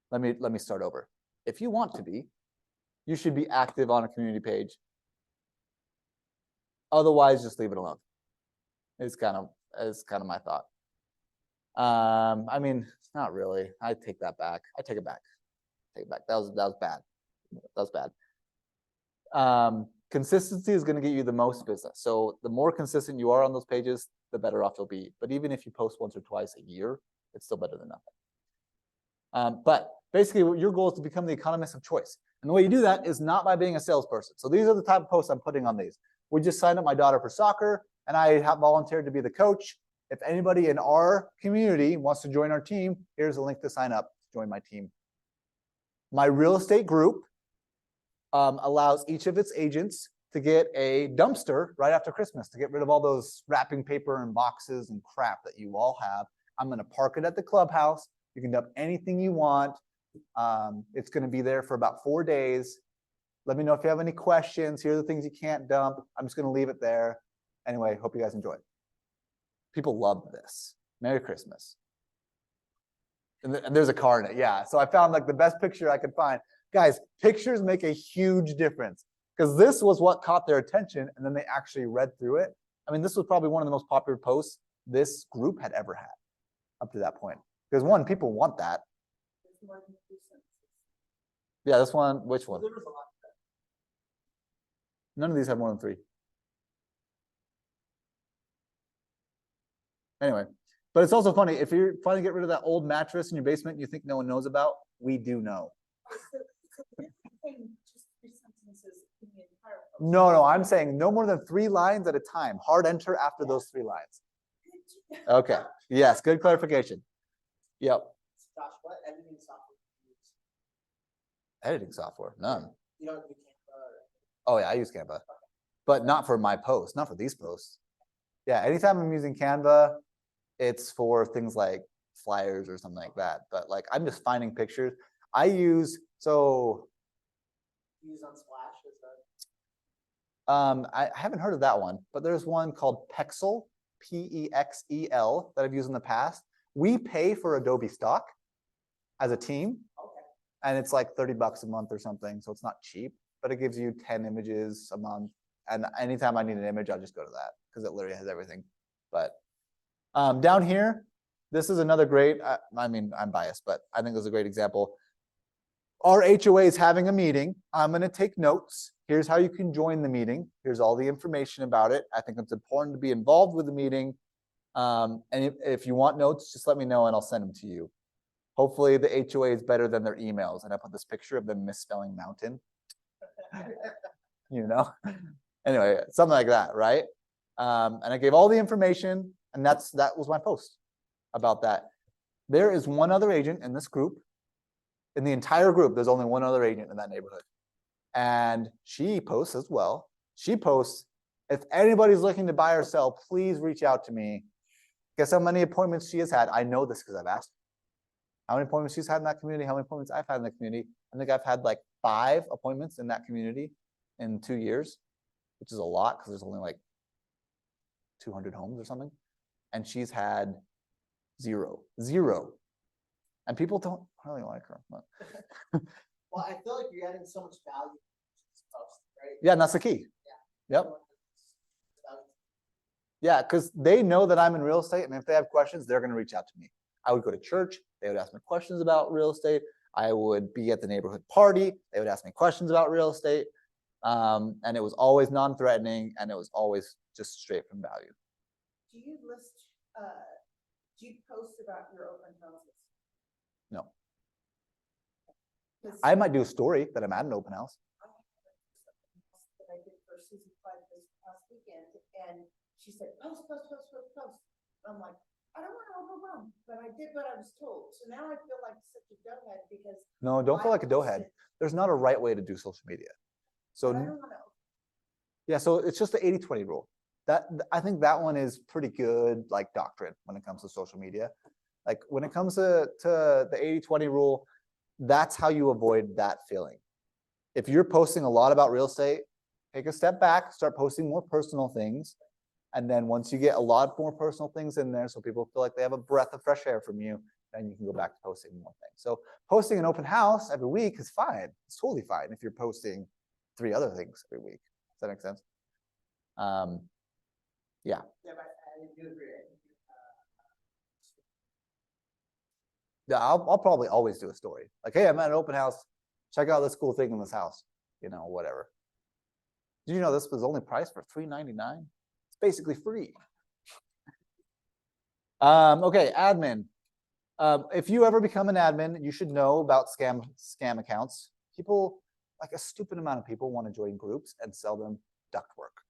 Let me start over. If you want to be, you should be active on a community page. Otherwise, just leave it alone. It's kind of my thought. I mean, not really. I take that back. I take it back. Take it back. That was bad. That was bad. Consistency is going to get you the most business. So the more consistent you are on those pages, the better off you'll be. But even if you post once or twice a year, it's still better than nothing. But basically, your goal is to become the economist of choice. And the way you do that is not by being a salesperson. So these are the type of posts I'm putting on these. We just signed up my daughter for soccer, and I have volunteered to be the coach. If anybody in our community wants to join our team, here's a link to sign up to join my team. My real estate group allows each of its agents to get a dumpster right after Christmas to get rid of all those wrapping paper and boxes and crap that you all have. I'm going to park it at the clubhouse. You can dump anything you want. It's going to be there for about 4 days. Let me know if you have any questions. Here are the things you can't dump. I'm just going to leave it there. Anyway, hope you guys enjoy. People love this. Merry Christmas. And there's a car in it. Yeah. So I found like the best picture I could find. Guys, pictures make a huge difference because this was what caught their attention. And then they actually read through it. I mean, this was probably one of the most popular posts this group had ever had up to that point. Because 1, people want that. Yeah, this one, which one? None of these have more than 3. Anyway, but it's also funny, if you're trying to get rid of that old mattress in your basement you think no one knows about, we do know. No, I'm saying no more than 3 lines at a time. Hard enter after those 3 lines. Okay, yes, good clarification. Yep. Josh, what editing software do you use? Editing software, none. You don't do Canva? Oh yeah, I use Canva, but not for my posts, not for these posts. Yeah, anytime I'm using Canva, it's for things like flyers or something like that. But like, I'm just finding pictures. I use, so. You use Unsplash? I haven't heard of that one, but there's one called Pexel, P-E-X-E-L, that I've used in the past. We pay for Adobe stock as a team. Okay. And it's like $30 a month or something. So it's not cheap, but it gives you 10 images a month. And anytime I need an image, I'll just go to that because it literally has everything. But down here, this is another great, I mean, I'm biased, but I think this is a great example. Our HOA is having a meeting. I'm going to take notes. Here's how you can join the meeting. Here's all the information about it. I think it's important to be involved with the meeting. And if you want notes, just let me know and I'll send them to you. Hopefully the HOA is better than their emails. And I put this picture of them misspelling mountain. You know? Anyway, something like that, right? And I gave all the information, and that was my post about that. There is one other agent in this group. In the entire group, there's only one other agent in that neighborhood. And she posts as well. She posts, if anybody's looking to buy or sell, please reach out to me. Guess how many appointments she has had? I know this because I've asked. how many appointments she's had in that community, how many appointments I've had in the community. I think I've had like 5 appointments in that community in 2 years, which is a lot because there's only like 200 homes or something. And she's had 0. And people don't really like her. But Well, I feel like you're adding so much value to this post, right? yeah, and that's the key. Yeah. Yep. Yeah, because they know that I'm in real estate, and if they have questions, they're going to reach out to me. I would go to church. They would ask me questions about real estate. I would be at the neighborhood party. They would ask me questions about real estate. And it was always non-threatening, and it was always just straight from value. Do you list, do you post about your open houses? No. 'Cause I might do a story that I'm at an open house. I have something else that I did for Susie 5 this past weekend, and she said, post. I'm like, I don't want to overwhelm, but I did what I was told. So now I feel like such a doughhead because. No, don't feel like a doughhead. There's not a right way to do social media. So I don't want to. yeah, so it's just the 80-20 rule. I think that one is pretty good, like doctrine when it comes to social media. Like when it comes to the 80-20 rule, that's how you avoid that feeling. If you're posting a lot about real estate, take a step back, start posting more personal things. And then once you get a lot more personal things in there, so people feel like they have a breath of fresh air from you, then you can go back to posting more things. So posting an open house every week is fine. It's totally fine if you're posting 3 other things every week. Does that make sense? Yeah. Yeah, but I do agree. Yeah, I'll probably always do a story. Like, hey, I'm at an open house. Check out this cool thing in this house. You know, whatever. Did you know this was only priced for $3.99? It's basically free. Okay, admin. If you ever become an admin, you should know about scam accounts. People, like a stupid amount of people, want to join groups and sell them ductwork.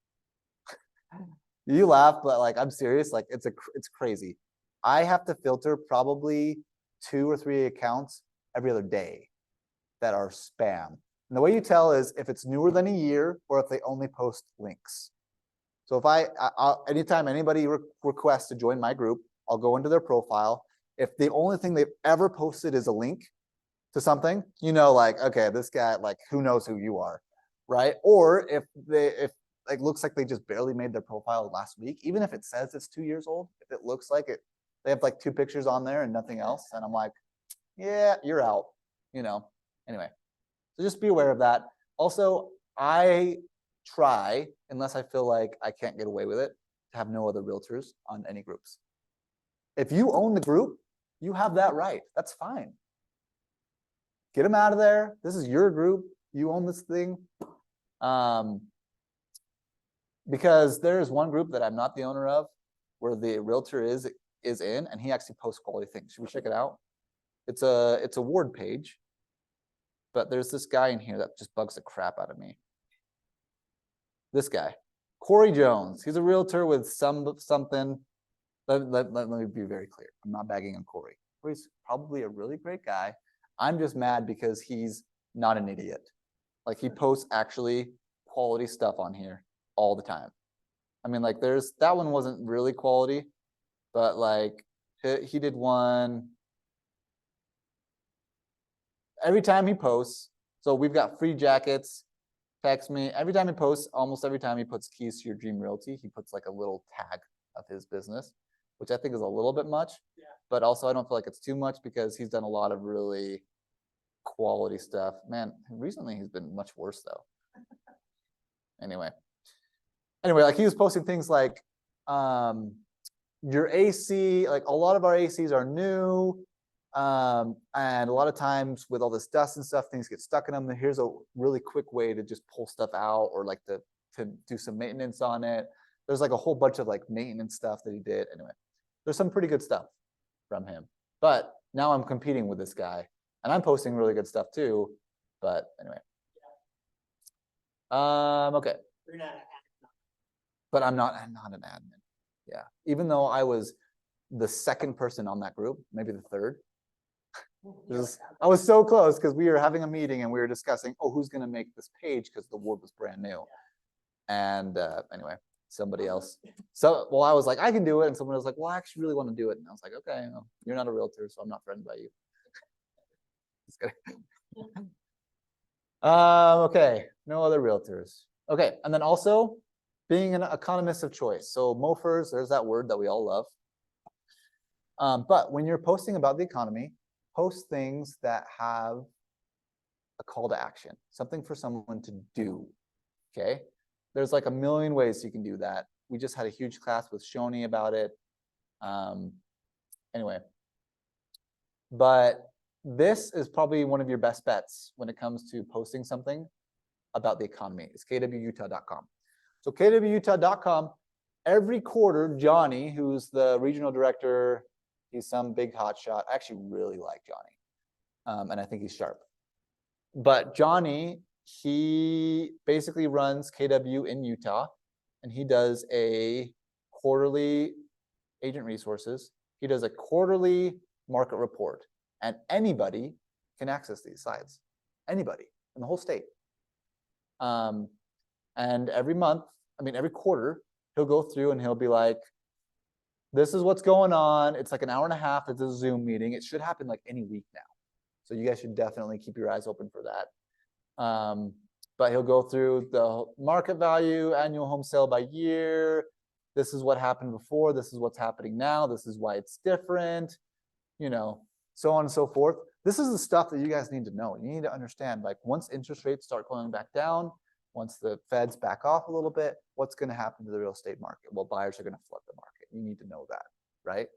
You laugh, but like I'm serious. Like it's crazy. I have to filter probably 2 or 3 accounts every other day that are spam. And the way you tell is if it's newer than a year or if they only post links. So if anytime anybody requests to join my group, I'll go into their profile. If the only thing they've ever posted is a link to something, you know, like, okay, this guy, like, who knows who you are, right? Or if like looks like they just barely made their profile last week, even if it says it's 2 years old, if it looks like it, they have like 2 pictures on there and nothing else, and I'm like, yeah, you're out, you know. Anyway, so just be aware of that. Also, I try, unless I feel like I can't get away with it, to have no other realtors on any groups. If you own the group, you have that right. That's fine. Get them out of there. This is your group. You own this thing. Because there's one group that I'm not the owner of where the realtor is in, and he actually posts quality things. Should we check it out? It's a ward page, but there's this guy in here that just bugs the crap out of me. This guy, Corey Jones. He's a realtor with something. Let me be very clear. I'm not bagging on Corey. Corey's probably a really great guy. I'm just mad because he's not an idiot. Like he posts actually quality stuff on here all the time. I mean, like that one wasn't really quality, but like he did one every time he posts. So we've got free jackets. Text me every time he posts. Almost every time he puts keys to your dream realty, he puts like a little tag of his business, which I think is a little bit much. Yeah. But also I don't feel like it's too much because he's done a lot of really quality stuff. Man, recently he's been much worse though. Anyway, like he was posting things like your AC, like a lot of our ACs are new. And a lot of times with all this dust and stuff, things get stuck in them. And here's a really quick way to just pull stuff out or like to do some maintenance on it. There's like a whole bunch of like maintenance stuff that he did. Anyway, there's some pretty good stuff from him. But now I'm competing with this guy and I'm posting really good stuff too. But anyway. Okay. You're not But I'm not an admin. Yeah. Even though I was the 2nd person on that group, maybe the 3rd. I was so close because we were having a meeting and we were discussing, who's going to make this page because the ward was brand new. And anyway, somebody else. Well, I was like, I can do it. And someone was like, well, I actually really want to do it. And I was like, okay, you're not a realtor, so I'm not threatened by you. Just kidding. Okay, no other realtors. Okay, and then also being an economist of choice. So MOFers, there's that word that we all love. But when you're posting about the economy, post things that have a call to action, something for someone to do. Okay, there's like a million ways you can do that. We just had a huge class with Shoni about it. Anyway, but this is probably one of your best bets when it comes to posting something about the economy. It's kwutah.com. So kwutah.com, every quarter, Johnny, who's the regional director, he's some big hotshot. I actually really like Johnny, and I think he's sharp. But Johnny, he basically runs KW in Utah, and he does a quarterly agent resources. He does a quarterly market report, and anybody can access these sites. Anybody in the whole state. And every month, I mean, every quarter, he'll go through and he'll be like, this is what's going on. It's like an hour and a half. It's a Zoom meeting. It should happen like any week now. So you guys should definitely keep your eyes open for that. But he'll go through the market value, annual home sale by year. This is what happened before. This is what's happening now. This is why it's different, you know, so on and so forth. This is the stuff that you guys need to know. You need to understand, like, once interest rates start going back down, once the Feds back off a little bit, what's going to happen to the real estate market? Well, buyers are going to flood the market. You need to know that, right?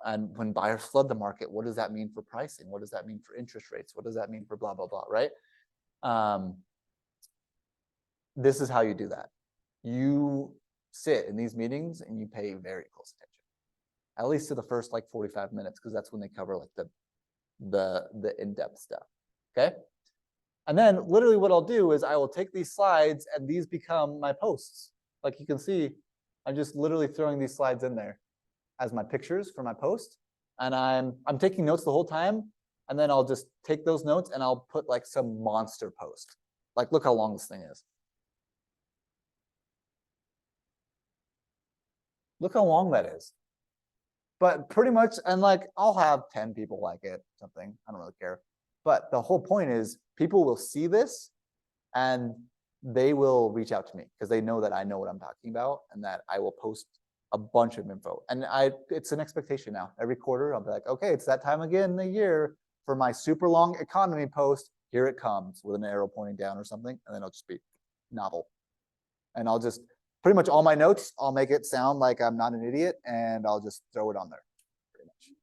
And when buyers flood the market, what does that mean for pricing? What does that mean for interest rates? What does that mean for blah, blah, blah, right? This is how you do that. You sit in these meetings and you pay very close attention, at least to the first like 45 minutes, because that's when they cover like the in-depth stuff, okay? And then literally what I'll do is I will take these slides and these become my posts. Like you can see, I'm just literally throwing these slides in there as my pictures for my post. And I'm taking notes the whole time. And then I'll just take those notes and I'll put like some monster post. Like, look how long this thing is. Look how long that is. But pretty much, and like, I'll have 10 people like it, something, I don't really care. But the whole point is people will see this and they will reach out to me because they know that I know what I'm talking about and that I will post a bunch of info. And it's an expectation now. Every quarter, I'll be like, okay, it's that time again in the year for my super long economy post. Here it comes with an arrow pointing down or something. And then it'll just be novel. And I'll just, pretty much all my notes, I'll make it sound like I'm not an idiot and I'll just throw it on there. Pretty much.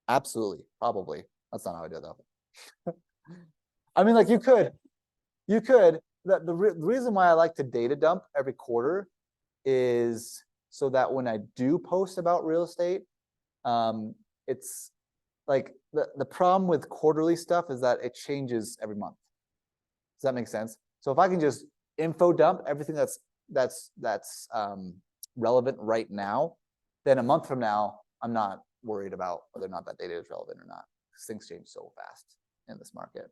Absolutely, probably. That's not how I do it though. I mean, like you could. The reason why I like to data dump every quarter is so that when I do post about real estate, it's like the problem with quarterly stuff is that it changes every month. Does that make sense? So if I can just info dump everything that's relevant right now, then a month from now, I'm not worried about whether or not that data is relevant or not, because things change so fast in this market.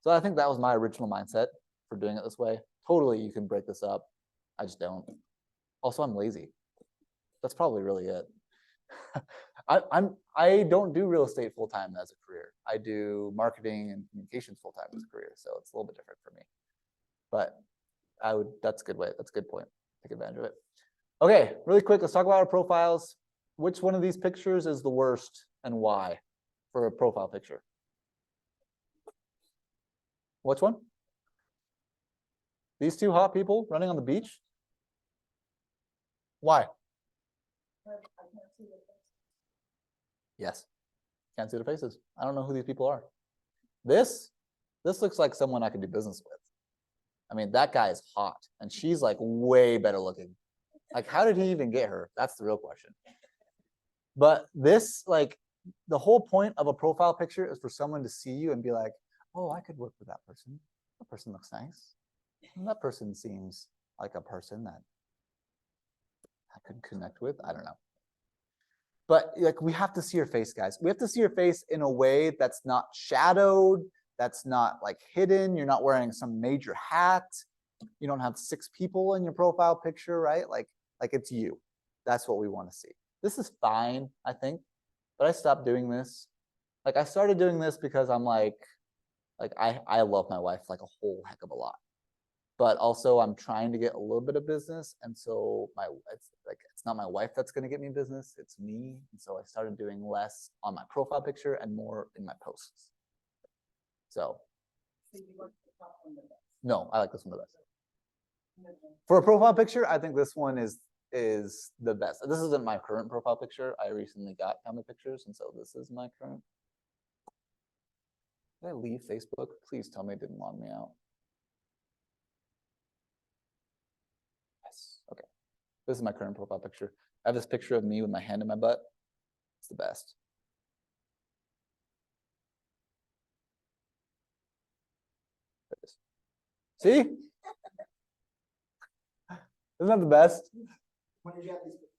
So I think that was my original mindset for doing it this way. Totally, you can break this up. I just don't. Also, I'm lazy. That's probably really it. I don't do real estate full time as a career. I do marketing and communications full time as a career, so it's a little bit different for me. But that's a good way. That's a good point. Take advantage of it. Okay, really quick. Let's talk about our profiles. Which one of these pictures is the worst and why for a profile picture? Which one? These two hot people running on the beach? Why? Yes. Can't see their faces. I don't know who these people are. This looks like someone I could do business with. I mean, that guy is hot and she's like way better looking. Like, how did he even get her? That's the real question. But this, like, the whole point of a profile picture is for someone to see you and be like, oh, I could work with that person. That person looks nice. And that person seems like a person that I could connect with. I don't know. But like, we have to see your face, guys. We have to see your face in a way that's not shadowed, that's not like hidden. You're not wearing some major hat. You don't have 6 people in your profile picture, right? Like it's you. That's what we want to see. This is fine, I think. but I stopped doing this. Like I started doing this because I'm like I love my wife like a whole heck of a lot. But also I'm trying to get a little bit of business. And so it's not my wife that's going to get me business, it's me. And so I started doing less on my profile picture and more in my posts. So no, I like this one the best. For a profile picture, I think this one is the best. This isn't my current profile picture. I recently got family pictures, and so this is my current. Did I leave Facebook? Please tell me it didn't log me out. Yes. Okay. This is my current profile picture. I have this picture of me with my hand in my butt. It's the best. See? Isn't that the best? When did you have these pictures?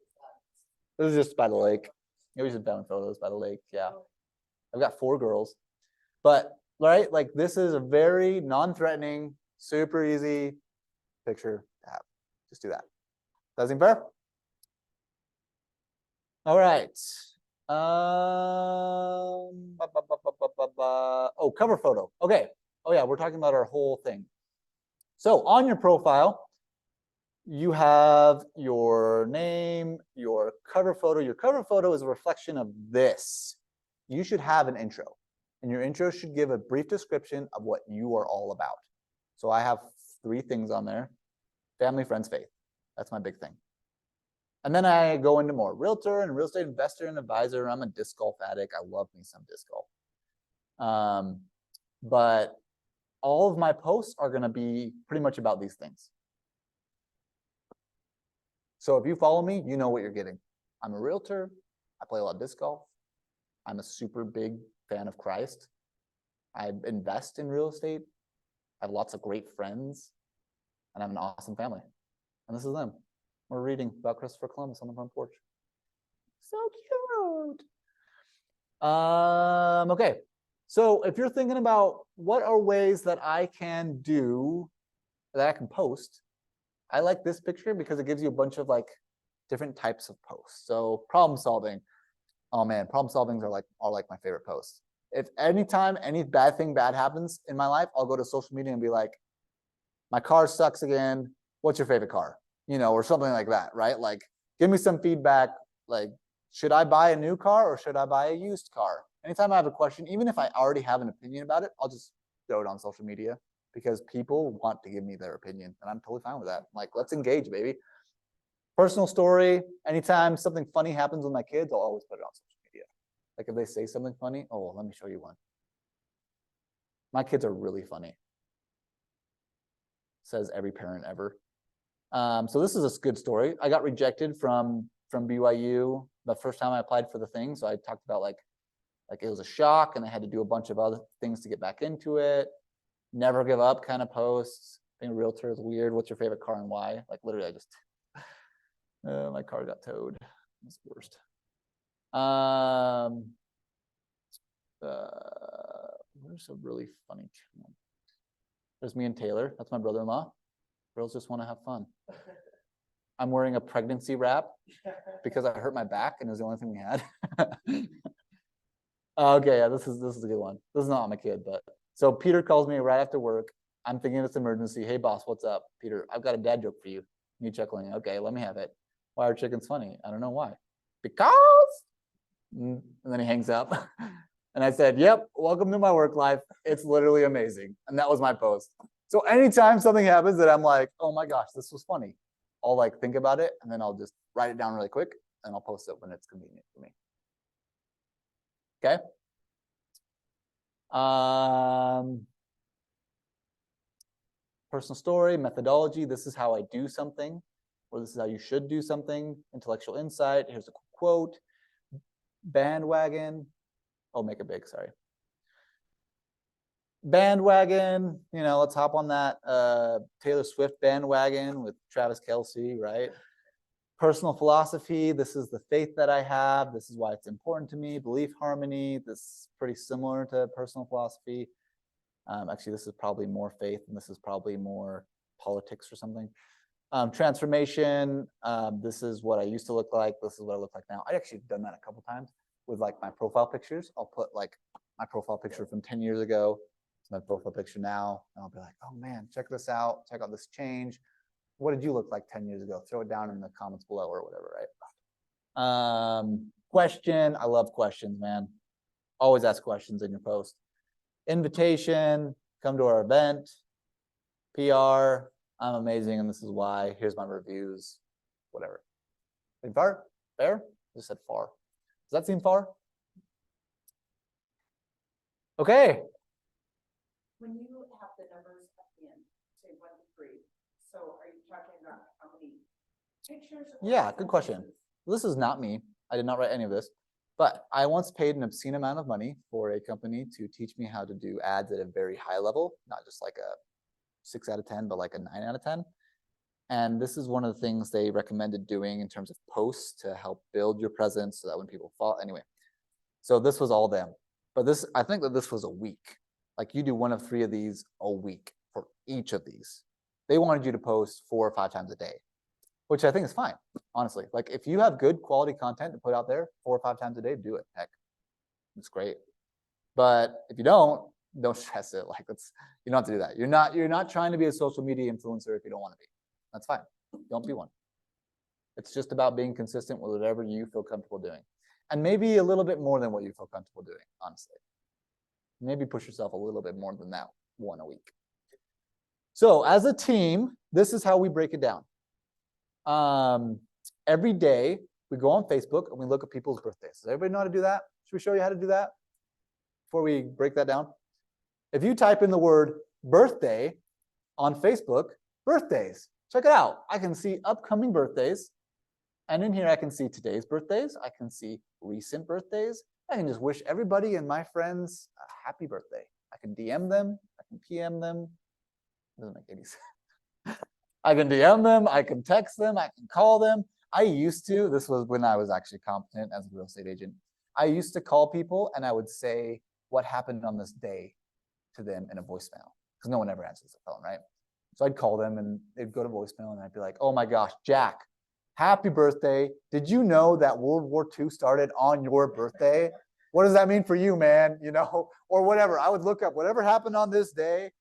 This is just by the lake. It was just family photos by the lake. Yeah. I've got 4 girls. But, right, like this is a very non-threatening, super easy picture to have. Just do that. Does that seem fair? All right. Oh, cover photo. Okay. Oh yeah, we're talking about our whole thing. So on your profile, you have your name, your cover photo. Your cover photo is a reflection of this. You should have an intro, and your intro should give a brief description of what you are all about. So I have 3 things on there: family, friends, faith. That's my big thing. And then I go into more: realtor and real estate investor and advisor. I'm a disc golf addict. I love me some disc golf. But all of my posts are going to be pretty much about these things. So if you follow me, you know what you're getting. I'm a realtor. I play a lot of disc golf. I'm a super big fan of Christ. I invest in real estate. I have lots of great friends, and I have an awesome family. And this is them. We're reading about Christopher Columbus on the front porch. So cute. Okay. So if you're thinking about what are ways that I can do, that I can post, I like this picture because it gives you a bunch of like different types of posts. So problem solving. Oh man, problem solvings are like my favorite posts. If anytime any bad happens in my life, I'll go to social media and be like, my car sucks again. What's your favorite car? You know, or something like that, right? Like, give me some feedback. Like, should I buy a new car or should I buy a used car? Anytime I have a question, even if I already have an opinion about it, I'll just throw it on social media because people want to give me their opinion, and I'm totally fine with that. Like, let's engage, baby. Personal story. Anytime something funny happens with my kids, I'll always put it on social media. Like if they say something funny, oh, let me show you one. My kids are really funny. Says every parent ever. So this is a good story. I got rejected from BYU the first time I applied for the thing. So I talked about like it was a shock, and I had to do a bunch of other things to get back into it. Never give up kind of posts. Being a realtor is weird. What's your favorite car and why? Like literally, I just my car got towed. That's the worst. Where's a really funny one? There's me and Taylor. That's my brother-in-law. Girls just want to have fun. I'm wearing a pregnancy wrap because I hurt my back and it was the only thing we had. Okay, yeah, this is a good one. This is not my kid, but so Peter calls me right after work. I'm thinking it's emergency. Hey boss, what's up? Peter, I've got a dad joke for you. Me chuckling. Okay, let me have it. Why are chickens funny? I don't know why. Because. And then he hangs up. And I said, yep, welcome to my work life. It's literally amazing. And that was my post. So anytime something happens that I'm like, oh my gosh, this was funny, I'll like think about it and then I'll just write it down really quick and I'll post it when it's convenient for me. Okay. Personal story, methodology. This is how I do something, or this is how you should do something. Intellectual insight. Here's a quote. Bandwagon. Oh, make it big. Sorry. Bandwagon. You know, let's hop on that Taylor Swift bandwagon with Travis Kelce, right? Personal philosophy. This is the faith that I have. This is why it's important to me. Belief harmony. This is pretty similar to personal philosophy. Actually, this is probably more faith, and this is probably more politics or something. Transformation. This is what I used to look like. This is what I look like now. I actually done that a couple times. with like my profile pictures. I'll put like my profile picture from 10 years ago to my profile picture now. And I'll be like, oh man, check this out. Check out this change. What did you look like 10 years ago? Throw it down in the comments below or whatever, right? Question. I love questions, man. Always ask questions in your post. Invitation, come to our event. PR, I'm amazing and this is why. Here's my reviews, whatever. Far? Fair? I just said far. Does that seem far? Okay. When you have the numbers at the end, say 1 to 3, so are you talking about how many pictures? Yeah, good question. This is not me. I did not write any of this, but I once paid an obscene amount of money for a company to teach me how to do ads at a very high level, not just like a 6 out of 10, but like a 9 out of 10. And this is one of the things they recommended doing in terms of posts to help build your presence so that when people follow, anyway. So this was all them. But this, I think that this was a week. Like you do 1 of 3 of these a week for each of these. They wanted you to post 4 or 5 times a day, which I think is fine, honestly. Like if you have good quality content to put out there 4 or 5 times a day, do it. Heck, it's great. But if you don't stress it. Like it's, you don't have to do that. You're not trying to be a social media influencer if you don't want to be. That's fine. Don't be one. It's just about being consistent with whatever you feel comfortable doing. And maybe a little bit more than what you feel comfortable doing, honestly. Maybe push yourself a little bit more than that 1 a week. So as a team, this is how we break it down. Every day we go on Facebook and we look at people's birthdays. Does everybody know how to do that? Should we show you how to do that before we break that down? If you type in the word birthday on Facebook, birthdays, check it out. I can see upcoming birthdays. And in here, I can see today's birthdays. I can see recent birthdays. I can just wish everybody and my friends a happy birthday. I can DM them. I can PM them. It doesn't make any sense. I can DM them. I can text them. I can call them. I used to, this was when I was actually competent as a real estate agent. I used to call people and I would say what happened on this day to them in a voicemail because no one ever answers the phone, right? So I'd call them and they'd go to voicemail and I'd be like, oh my gosh, Jack, happy birthday. Did you know that World War II started on your birthday? What does that mean for you, man? You know, or whatever. I would look up whatever happened on this day.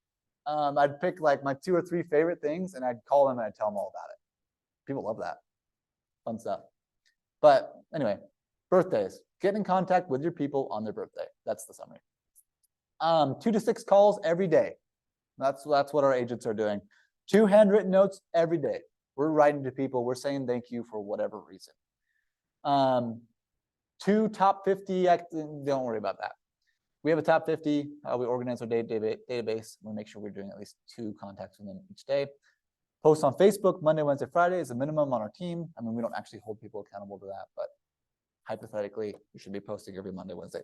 I'd pick like my 2 or 3 favorite things and I'd call them and I'd tell them all about it. People love that. Fun stuff. But anyway, birthdays. Get in contact with your people on their birthday. That's the summary. 2 to 6 calls every day. That's what our agents are doing. 2 handwritten notes every day. We're writing to people. We're saying thank you for whatever reason. 2 top 50. Don't worry about that. We have a top 50. We organize our database. We make sure we're doing at least 2 contacts with them each day. Post on Facebook Monday, Wednesday, Friday is a minimum on our team. I mean, we don't actually hold people accountable to that, but hypothetically, you should be posting every Monday, Wednesday,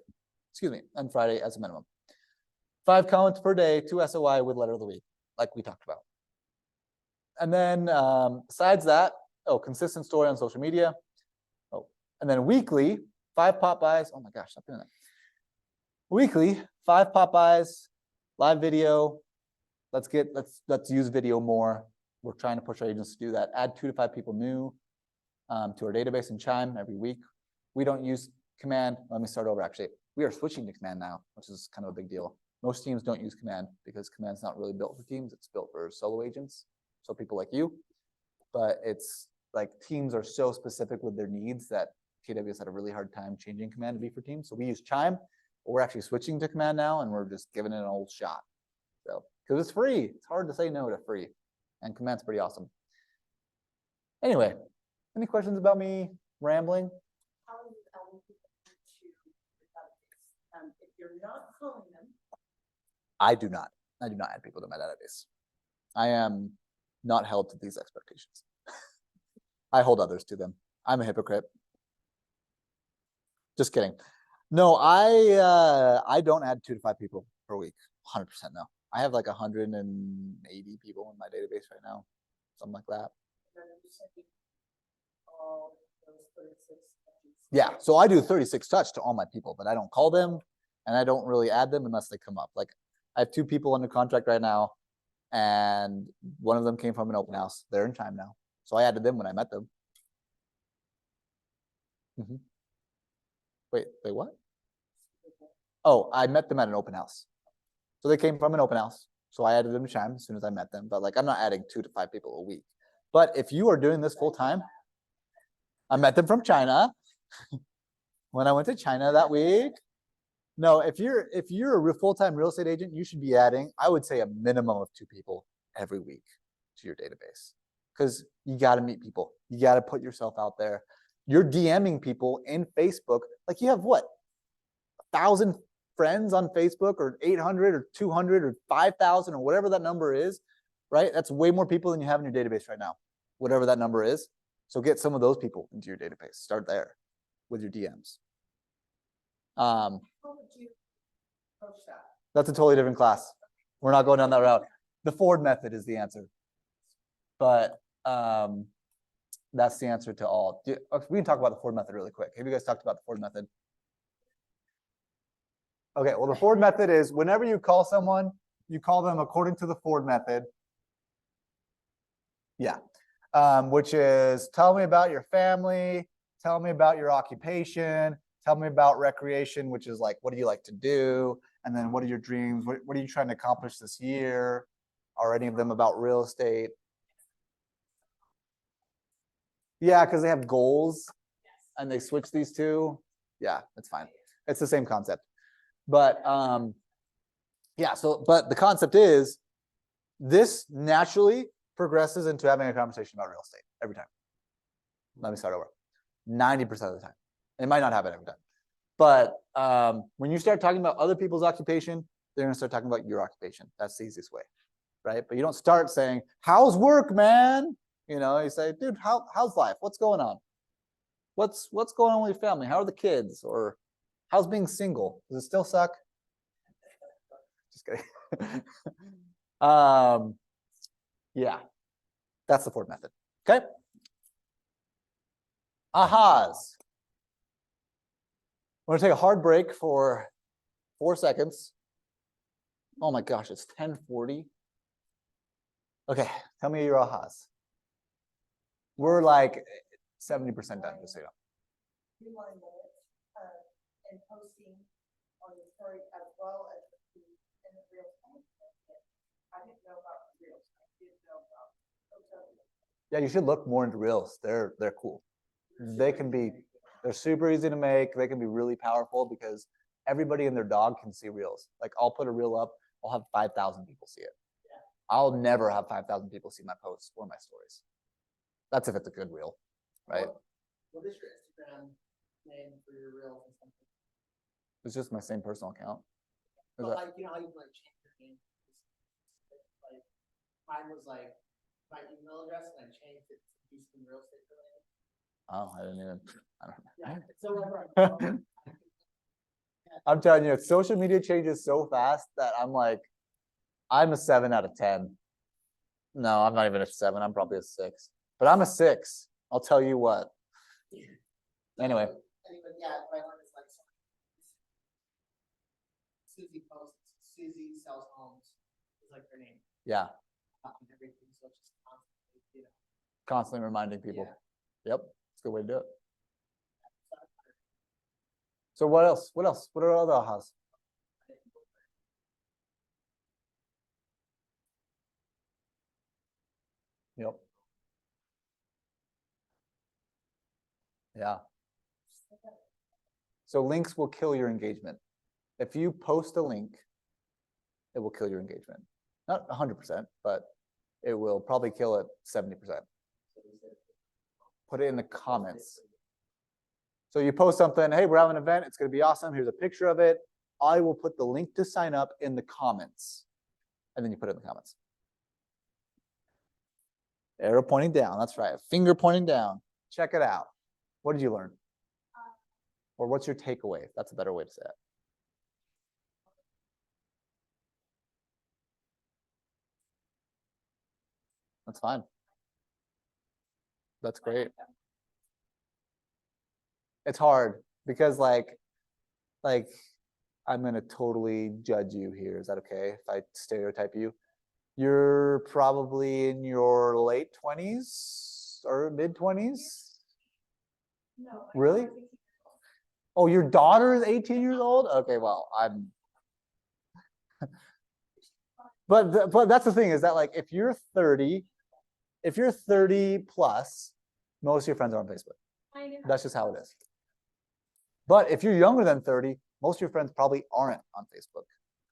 and Friday as a minimum. 5 comments per day, 2 SOI with letter of the week, like we talked about. And then besides that, consistent story on social media. And then weekly, 5 pop-bys. Oh my gosh, stop doing that. Weekly, 5 pop-bys, live video. Let's use video more. We're trying to push our agents to do that. Add 2 to 5 people new to our database in Chime every week. We don't use Command. Let me start over, actually. We are switching to Command now, which is kind of a big deal. Most teams don't use Command because Command's not really built for teams. It's built for solo agents, so people like you. But it's like teams are so specific with their needs that KWS had a really hard time changing Command to be for teams. So we use Chime, but we're actually switching to Command now, and we're just giving it an old shot. So because it's free, it's hard to say no to free, and Command's pretty awesome. Anyway, any questions about me rambling? How are you telling people to if you're not calling them? I do not add people to my database. I am not held to these expectations. I hold others to them. I'm a hypocrite. Just kidding. No, I don't add 2 to 5 people per week. 100% no. I have like 180 people in my database right now, something like that. Yeah, so I do 36 touch to all my people, but I don't call them and I don't really add them unless they come up. Like I have 2 people under contract right now, and one of them came from an open house. They're in Chime now, so I added them when I met them. But Wait, what? Oh, I met them at an open house. So they came from an open house. So I added them to Chime as soon as I met them. But like, I'm not adding 2 to 5 people a week. But if you are doing this full time, I met them from China when I went to China that week. No, if you're a full-time real estate agent, you should be adding, I would say, a minimum of 2 people every week to your database. Because you got to meet people. You got to put yourself out there. You're DMing people in Facebook. Like, you have what? 1,000 friends on Facebook, or 800 or 200 or 5,000 or whatever that number is, right? That's way more people than you have in your database right now, whatever that number is. So get some of those people into your database. Start there with your DMs. How would you approach that? That's a totally different class. We're not going down that route. The Ford method is the answer. But that's the answer to all. We can talk about the Ford method really quick. Have you guys talked about the Ford method? Okay, well, the Ford method is whenever you call someone, you call them according to the Ford method. Yeah, which is tell me about your family, tell me about your occupation, tell me about recreation, which is like, what do you like to do? And then what are your dreams? What are you trying to accomplish this year? Are any of them about real estate? Yeah, because they have goals and they switch these two. Yeah, it's fine. It's the same concept. But yeah, so but the concept is this naturally progresses into having a conversation about real estate every time. Let me start over. 90% of the time. It might not happen every time. But when you start talking about other people's occupation, they're going to start talking about your occupation. That's the easiest way, right? But you don't start saying, how's work, man? You know, you say, dude, how's life? What's going on? What's going on with your family? How are the kids? Or how's being single? Does it still suck? Just kidding. Yeah, that's the Ford method. Okay. Ahas. We're going to take a hard break for 4 seconds. Oh my gosh, it's 10:40. Okay, tell me your ahas. We're like 70% done, just so you know. Rewind minutes, and posting on the story as well as in the real time. I didn't know about reels. I didn't know about hotel. Yeah, you should look more into reels. They're cool. They're super easy to make. They can be really powerful because everybody and their dog can see reels. Like, I'll put a reel up, I'll have 5,000 people see it. Yeah. I'll never have 5,000 people see my posts or my stories. That's if it's a good reel, right? What is your Instagram name for your reels and something? It's just my same personal account. But like, you know how you can like change your name? Like, mine was like my email address and I changed it to Houston Real Estate Related. Oh, I don't know. Yeah, so whatever. I'm telling you, social media changes so fast that I'm a 7 out of 10. No, I'm not even a 7. I'm probably a 6. But I'm a 6. I'll tell you what. Anyway. Yeah, my one is like Susie posts. Susie sells homes. Is like her name. Yeah. Everything, so it's just constantly, you know. Constantly reminding people. Yeah. Yep. It's a good way to do it. So what else? What else? What are other ahas? Yep. Yeah. So links will kill your engagement. If you post a link, it will kill your engagement. Not 100%, but it will probably kill it 70%. Put it in the comments. So you post something, hey, we're having an event, it's going to be awesome. Here's a picture of it. I will put the link to sign up in the comments. And then you put it in the comments. Arrow pointing down, that's right. Finger pointing down. Check it out. What did you learn? Or what's your takeaway? That's a better way to say it. That's fine. That's great. It's hard because like I'm gonna totally judge you here. Is that okay if I stereotype you? You're probably in your late 20s or mid 20s. No. Really? Oh, your daughter is 18 years old? Okay, well, I'm. But that's the thing is that like if you're 30 plus, most of your friends are on Facebook. That's just how it is. But if you're younger than 30, most of your friends probably aren't on Facebook.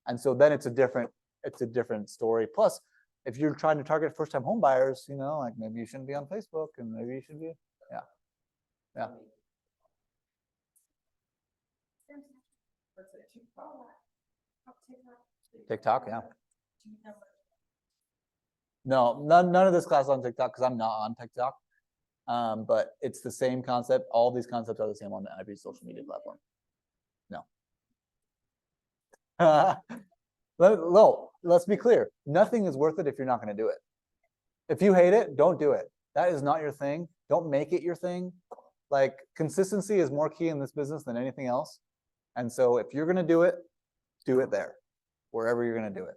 And so then it's a different story. Plus, if you're trying to target first-time home buyers, you know, like maybe you shouldn't be on Facebook and maybe you should be, yeah. Yeah. TikTok, yeah. No, none of this class is on TikTok because I'm not on TikTok. But it's the same concept. All these concepts are the same on every social media platform. No. No, let's be clear. Nothing is worth it if you're not going to do it. If you hate it, don't do it. That is not your thing. Don't make it your thing. Like consistency is more key in this business than anything else. And so if you're going to do it there, wherever you're going to do it.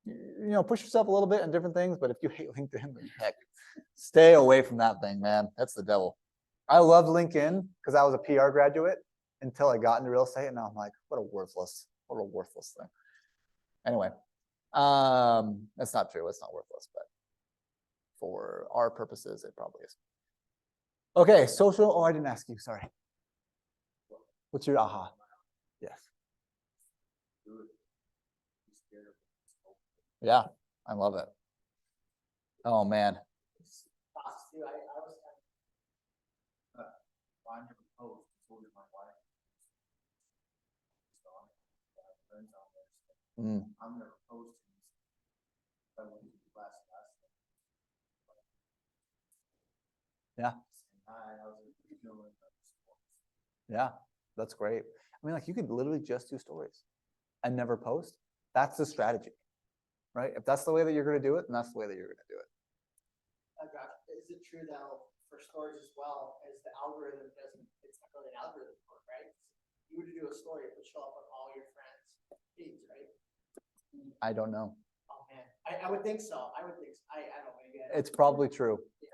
You know, push yourself a little bit in different things, but if you hate LinkedIn, then heck, stay away from that thing, man. That's the devil. I loved LinkedIn because I was a PR graduate until I got into real estate, and now I'm like, what a worthless thing. Anyway, that's not true. It's not worthless, but for our purposes, it probably is. Okay, social. Oh, I didn't ask you. Sorry. What's your aha? Yes. Yeah, I love it. Oh man. Mm. I'm never posting. Yeah. Yeah, that's great. I mean, like you could literally just do stories and never post. That's the strategy, right? If that's the way that you're going to do it, then that's the way that you're going to do it. Is it true though for stories as well as the algorithm doesn't? It's not really an algorithm for it, right? You were to do a story, it would show up on all your friends' feeds, right? I don't know. Oh man, I would think so. I don't know. Maybe it's probably true. Yeah.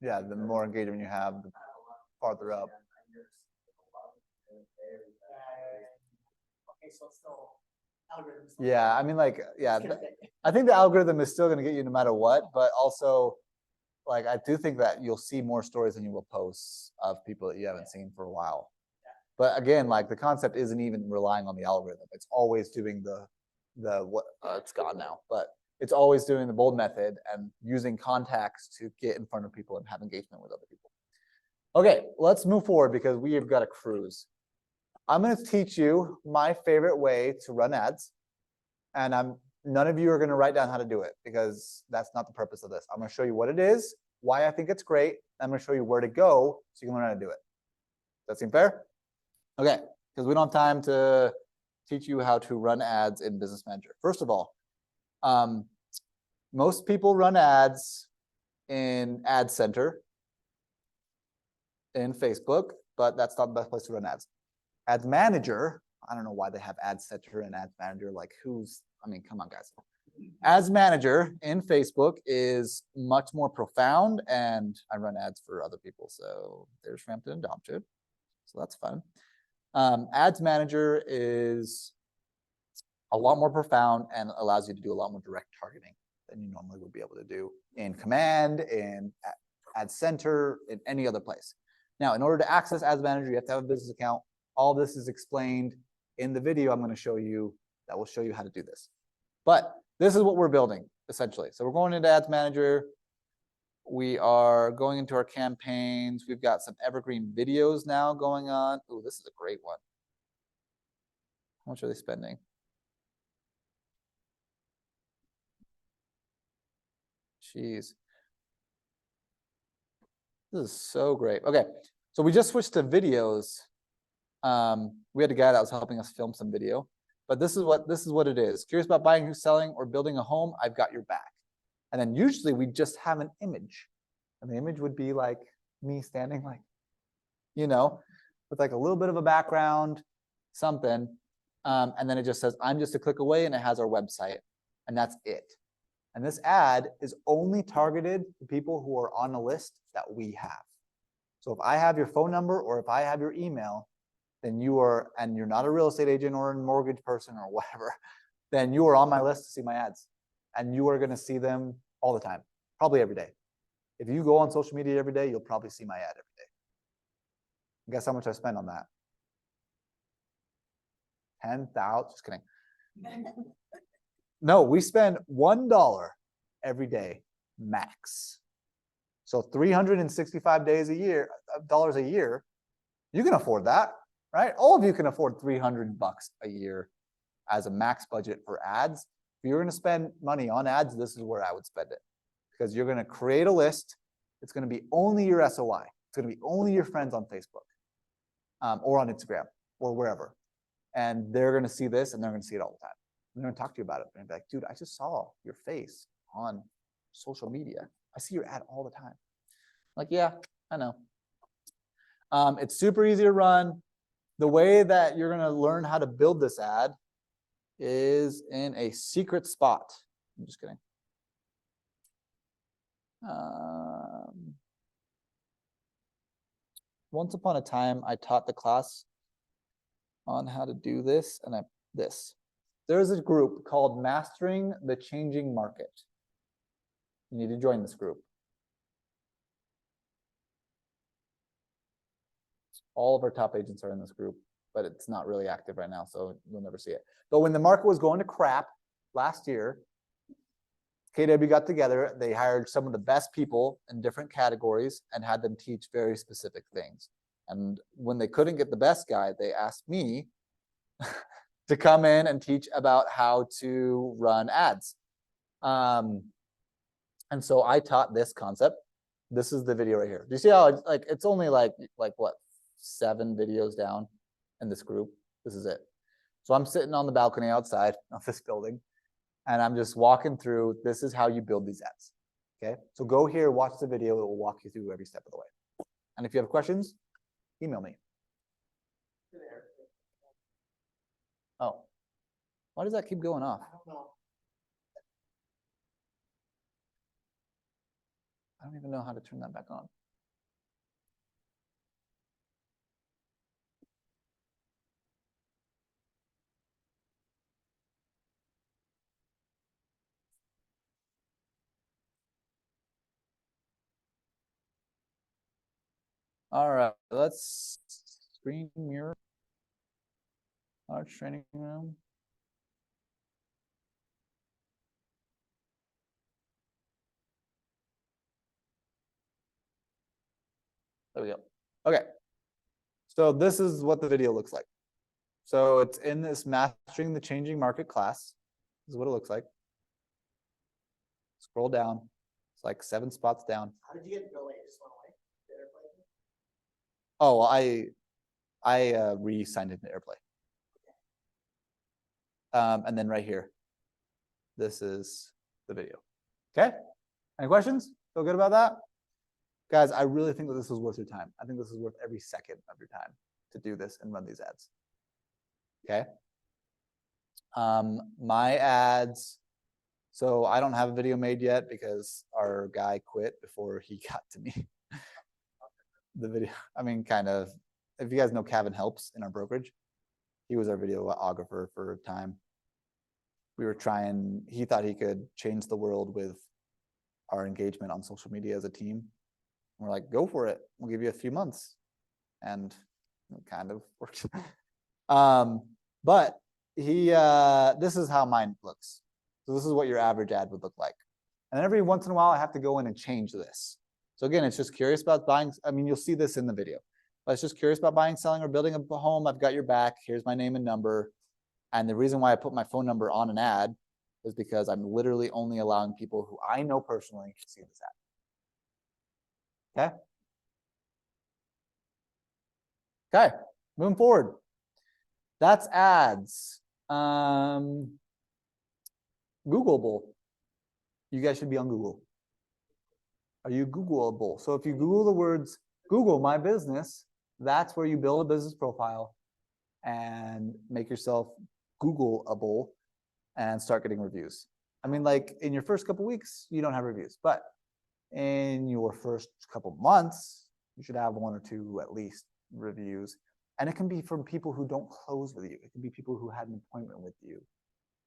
Yeah, the more engagement you have, the farther up. Okay, so it's still algorithms. Yeah, I mean, like, yeah, I think the algorithm is still going to get you no matter what, but also, like, I do think that you'll see more stories than you will posts of people that you haven't seen for a while. But again, like the concept isn't even relying on the algorithm. It's always doing it's gone now, but it's always doing the bold method and using contacts to get in front of people and have engagement with other people. Okay, let's move forward because we have got a cruise. I'm going to teach you my favorite way to run ads. And none of you are going to write down how to do it because that's not the purpose of this. I'm going to show you what it is, why I think it's great. I'm going to show you where to go so you can learn how to do it. Does that seem fair? Okay, because we don't have time to teach you how to run ads in Business Manager. First of all, most people run ads in Ad Center in Facebook, but that's not the best place to run ads. Ads Manager, I don't know why they have Ad Center and Ads Manager, like I mean, come on guys. Ads Manager in Facebook is much more profound, and I run ads for other people. So there's Frampton and Domchip. So that's fun. Ads Manager is a lot more profound and allows you to do a lot more direct targeting than you normally would be able to do in Command, in Ad Center, in any other place. Now, in order to access Ads Manager, you have to have a business account. All this is explained in the video I'm going to show you that will show you how to do this. But this is what we're building, essentially. So we're going into Ads Manager. We are going into our campaigns. We've got some evergreen videos now going on. Oh, this is a great one. How much are they spending? Jeez. This is so great. Okay, so we just switched to videos. We had a guy that was helping us film some video, but this is what it is. Curious about buying, selling, or building a home? I've got your back. And then usually we just have an image, and the image would be like me standing like, you know, with like a little bit of a background, something, and then it just says I'm just a click away, and it has our website, and that's it. And this ad is only targeted to people who are on a list that we have. So if I have your phone number or if I have your email, then you are, and you're not a real estate agent or a mortgage person or whatever, then you are on my list to see my ads. And you are gonna see them all the time, probably every day. If you go on social media every day, you'll probably see my ad every day. Guess how much I spend on that? 10,000, just kidding. No, we spend $1 every day, max. So 365 days a year, dollars a year, you can afford that, right? All of you can afford $300 a year as a max budget for ads. If you're gonna spend money on ads, this is where I would spend it. Because you're gonna create a list. It's gonna be only your SOI. It's gonna be only your friends on Facebook or on Instagram or wherever. And they're gonna see this and they're gonna see it all the time. They're gonna talk to you about it. And be like, dude, I just saw your face on social media. I see your ad all the time. Like, yeah, I know. It's super easy to run. The way that you're gonna learn how to build this ad is in a secret spot. I'm just kidding. Once upon a time, I taught the class on how to do this, and there's a group called Mastering the Changing Market. You need to join this group. All of our top agents are in this group, but it's not really active right now, so you'll never see it. But when the market was going to crap last year, KW got together, they hired some of the best people in different categories and had them teach very specific things. And when they couldn't get the best guy, they asked me to come in and teach about how to run ads. And so I taught this concept. This is the video right here. Do you see how it's only like what, 7 videos down in this group? This is it. So I'm sitting on the balcony outside of this building and I'm just walking through. This is how you build these ads. Okay. So go here, watch the video. It will walk you through every step of the way. And if you have questions, email me. Oh, why does that keep going off? I don't know. I don't even know how to turn that back on. All right, let's screen mirror. Large training room. There we go. Okay. So this is what the video looks like. So it's in this Mastering the Changing Market class. This is what it looks like. Scroll down. It's like 7 spots down. How did you get Bill A? Just went away? Did it play? Oh, I re-signed into AirPlay. And then right here, this is the video. Okay. Any questions? Feel good about that? Guys, I really think that this is worth your time. I think this is worth every second of your time to do this and run these ads. Okay. My ads. So I don't have a video made yet because our guy quit before he got to me. The video, I mean, kind of, if you guys know Kevin Helps in our brokerage, he was our videographer for a time. We were trying, he thought he could change the world with our engagement on social media as a team. We're like, go for it. We'll give you a few months. And it kind of worked. But he, this is how mine looks. So this is what your average ad would look like. And every once in a while, I have to go in and change this. So again, it's just curious about buying. I mean, you'll see this in the video. But it's just curious about buying, selling, or building a home. I've got your back. Here's my name and number. And the reason why I put my phone number on an ad is because I'm literally only allowing people who I know personally to see this ad. Okay. Okay, moving forward. That's ads. Googleable. You guys should be on Google. Are you Googleable? So if you Google the words Google my business, that's where you build a business profile and make yourself Googleable and start getting reviews. I mean, like in your first couple weeks, you don't have reviews, but in your first couple months, you should have 1 or 2 at least reviews. And it can be from people who don't close with you. It can be people who had an appointment with you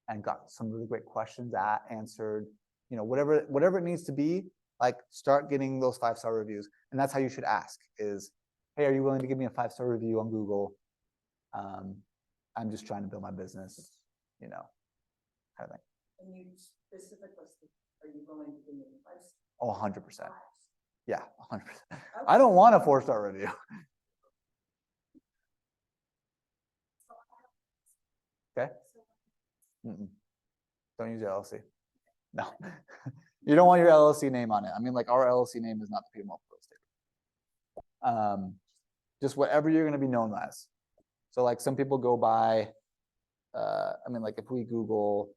and got some really great questions answered, you know, whatever it needs to be, like start getting those 5-star reviews. And that's how you should ask is, hey, are you willing to give me a 5-star review on Google? I'm just trying to build my business, you know, kind of thing. And you specifically, are you willing to give me advice? Oh, 100%. Yeah, 100%. I don't want a 4-star review. Okay. Don't use your LLC. No, you don't want your LLC name on it. I mean, like our LLC name is not the Peter Real Estate. Just whatever you're going to be known as. So like some people go by, I mean, like if we Google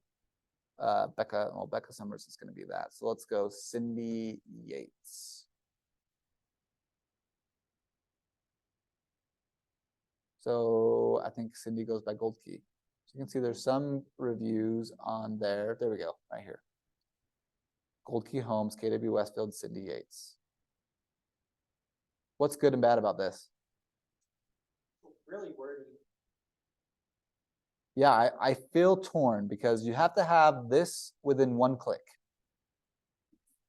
Becca, well, Becca Summers is going to be that. So let's go Cindy Yates. So I think Cindy goes by Gold Key. So you can see there's some reviews on there. There we go, right here. Gold Key Homes, KW Westfield, Cindy Yates. What's good and bad about this? Really wordy. Yeah, I feel torn because you have to have this within 1 click.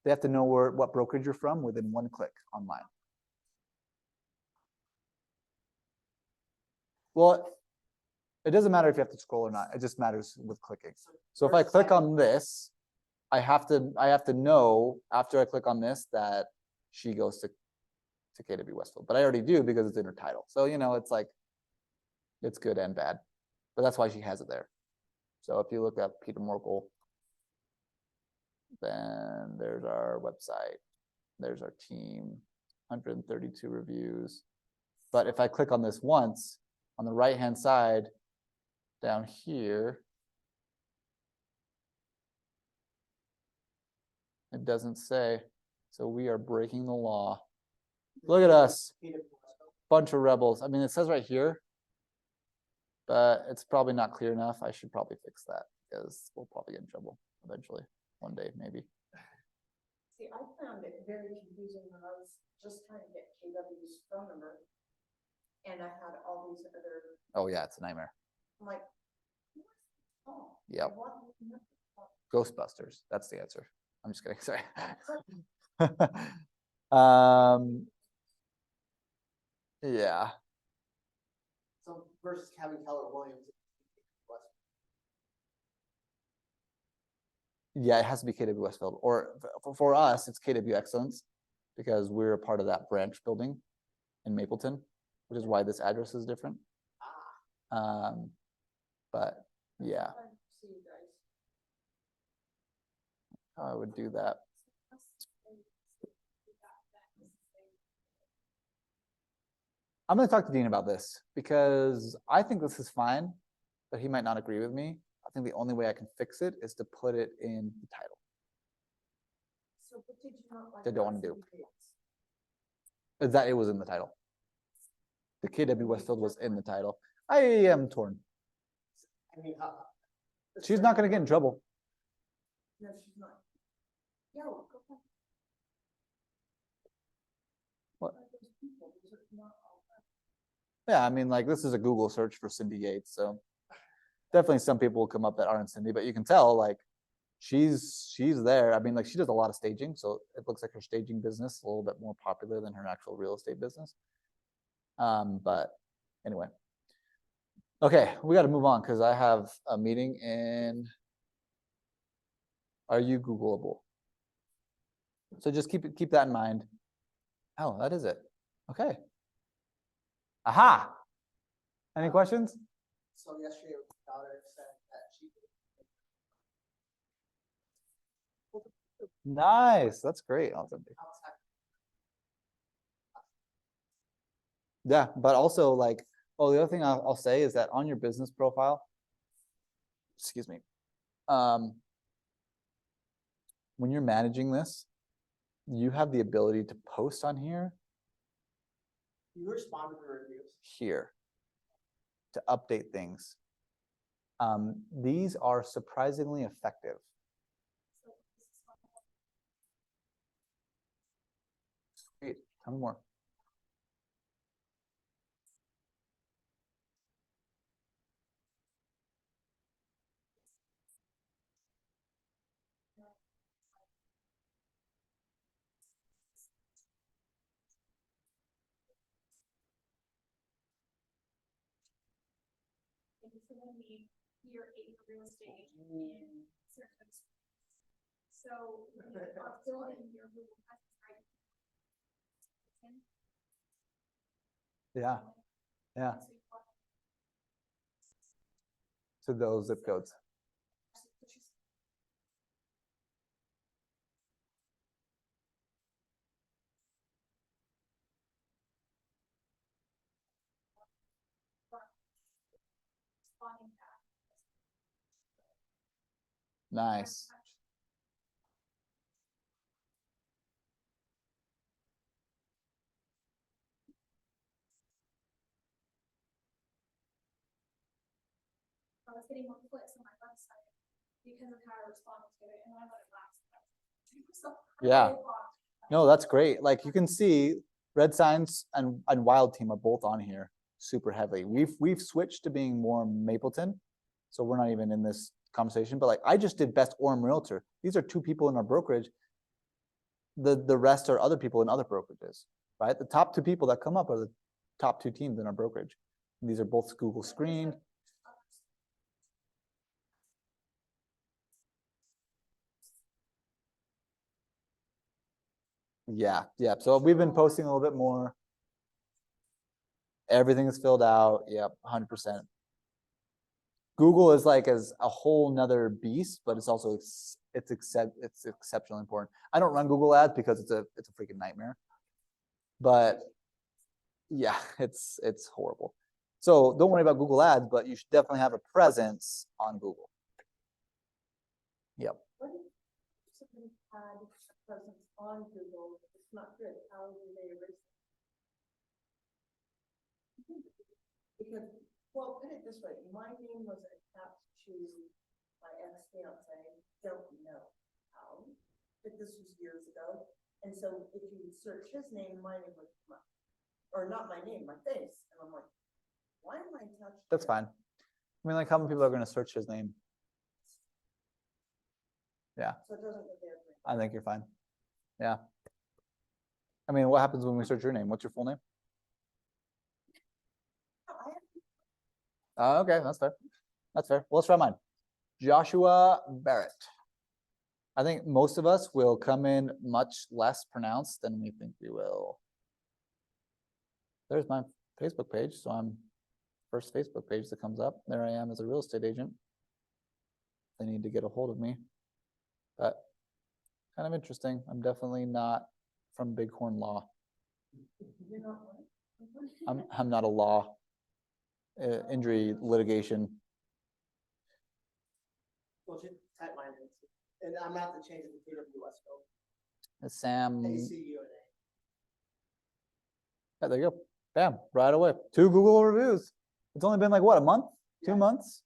They have to know what brokerage you're from within 1 click online. Well, it doesn't matter if you have to scroll or not. It just matters with clicking. So if I click on this, I have to know after I click on this that she goes to KW Westfield. But I already do because it's in her title. So you know, it's like it's good and bad. But that's why she has it there. So if you look up Peter Merkel, then there's our website. There's our team, 132 reviews. But if I click on this once, on the right-hand side, down here, it doesn't say. So we are breaking the law. Look at us, bunch of rebels. I mean, it says right here, but it's probably not clear enough. I should probably fix that because we'll probably get in trouble eventually, one day maybe. See, I found it very confusing when I was just trying to get KW's phone number. And I had all these other, Oh yeah, it's a nightmare. I'm like, oh. Yep. Ghostbusters. That's the answer. I'm just kidding. Sorry. Yeah. So versus Kevin Keller Williams. Yeah, it has to be KW Westfield. Or for us, it's KW Excellence because we're a part of that branch building in Mapleton, which is why this address is different. But yeah, I would do that. I'm going to talk to Dean about this because I think this is fine, but he might not agree with me. I think the only way I can fix it is to put it in the title. So what did you not like? They don't want to do. Is that it was in the title. The KW Westfield was in the title. I am torn. I mean, She's not going to get in trouble. No, she's not. Yo, go back. What? Those people, those are not all right. Yeah, I mean, like this is a Google search for Cindy Yates, so definitely some people will come up that aren't Cindy, but you can tell like she's there. I mean, like she does a lot of staging, so it looks like her staging business is a little bit more popular than her actual real estate business. But anyway, okay, we got to move on because I have a meeting in. Are you Googleable? So just keep that in mind. Oh, that is it. Okay. Aha. Any questions? so yesterday, my daughter said that she. Nice. That's great. Awesome. Yeah, but also like, oh, the other thing I'll say is that on your business profile, excuse me, when you're managing this, you have the ability to post on here, You respond to the reviews. here, to update things. These are surprisingly effective. Great. Tell me more. So when we hear a real estate agent in certain. So we are filling your Google Ads, right? Yeah, yeah. To those zip codes. Nice. I was getting more clicks on my website because of how I responded to it, and I let it last. So Yeah. No, that's great. Like you can see, Red Signs and Wild Team are both on here super heavily. We've switched to being more Mapleton, so we're not even in this conversation. But like I just did Best Orem Realtor. These are 2 people in our brokerage. The rest are other people in other brokerages, right? The top 2 people that come up are the top 2 teams in our brokerage. And these are both Google screened. Yeah, yeah. So we've been posting a little bit more. Everything is filled out. Yep, 100%. Google is like as a whole nother beast, but it's also it's exceptionally important. I don't run Google Ads because it's a freaking nightmare. But yeah, it's horrible. So don't worry about Google Ads, but you should definitely have a presence on Google. Yep. What if somebody had a presence on Google, it's not good, how do they erase it? Because, well, put it this way, my name was attached to my ex-fiance, don't know how, but this was years ago. And so if you search his name, my name would come up. Or not my name, my face. And I'm like, why am I attached? That's fine. I mean, like how many people are going to search his name? Yeah. So it doesn't get there. I think you're fine. Yeah. I mean, what happens when we search your name? What's your full name? Okay, that's fair. That's fair. Well, let's try mine. Joshua Berrett. I think most of us will come in much less pronounced than we think we will. There's my Facebook page. So I'm first Facebook page that comes up. There I am as a real estate agent. They need to get a hold of me. But kind of interesting. I'm definitely not from Bighorn Law. You're not I'm not a law injury litigation. Well, just type mine in, and I'm not to change it to KWS code. Sam. ACUNA. Yeah, there you go. Bam, right away. 2 Google reviews. It's only been like what, a month? 2 months?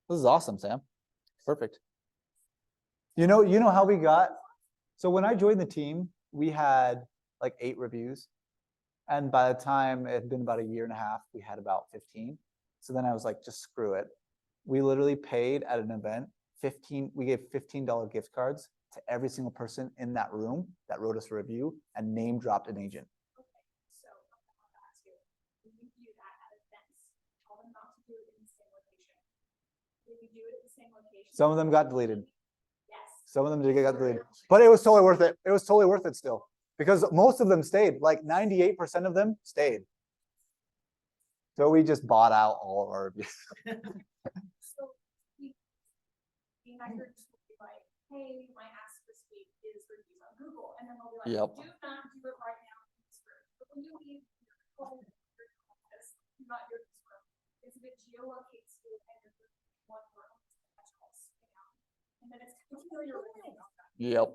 This is awesome, Sam. Perfect. You know how we got, so when I joined the team, we had like 8 reviews. And by the time it had been about a year and a half, we had about 15. So then I was like, just screw it. We literally paid at an event, we gave $15 gift cards to every single person in that room that wrote us a review and name dropped an agent. Okay, so I'll ask you, when you do that at events, tell them not to do it in the same location. If you do it at the same location. Some of them got deleted. Yes. Some of them did get deleted, but it was totally worth it. It was totally worth it still because most of them stayed, like 98% of them stayed. So we just bought out all of our reviews. So the records will be like, hey, my ask this week is reviews on Google, and then they'll be like, Yep. do not do it right now in this room. But when you leave your phone, do not do it in this room. Because if it geolocates you and you're in one room, and then it's completely related. Yep.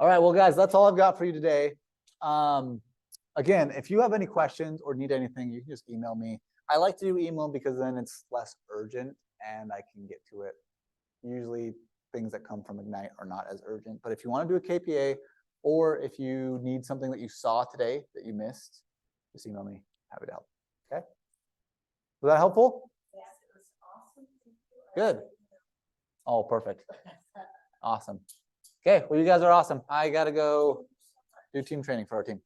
All right, well, guys, that's all I've got for you today. Again, if you have any questions or need anything, you can just email me. I like to do email because then it's less urgent and I can get to it. Usually things that come from Ignite are not as urgent, but if you want to do a KPA or if you need something that you saw today that you missed, just email me. Happy to help. Okay. Was that helpful? Yes, it was awesome. Thank you. I Good. really, Oh, perfect. Awesome. Okay. Well, you guys are awesome. I got to go do team training for our team.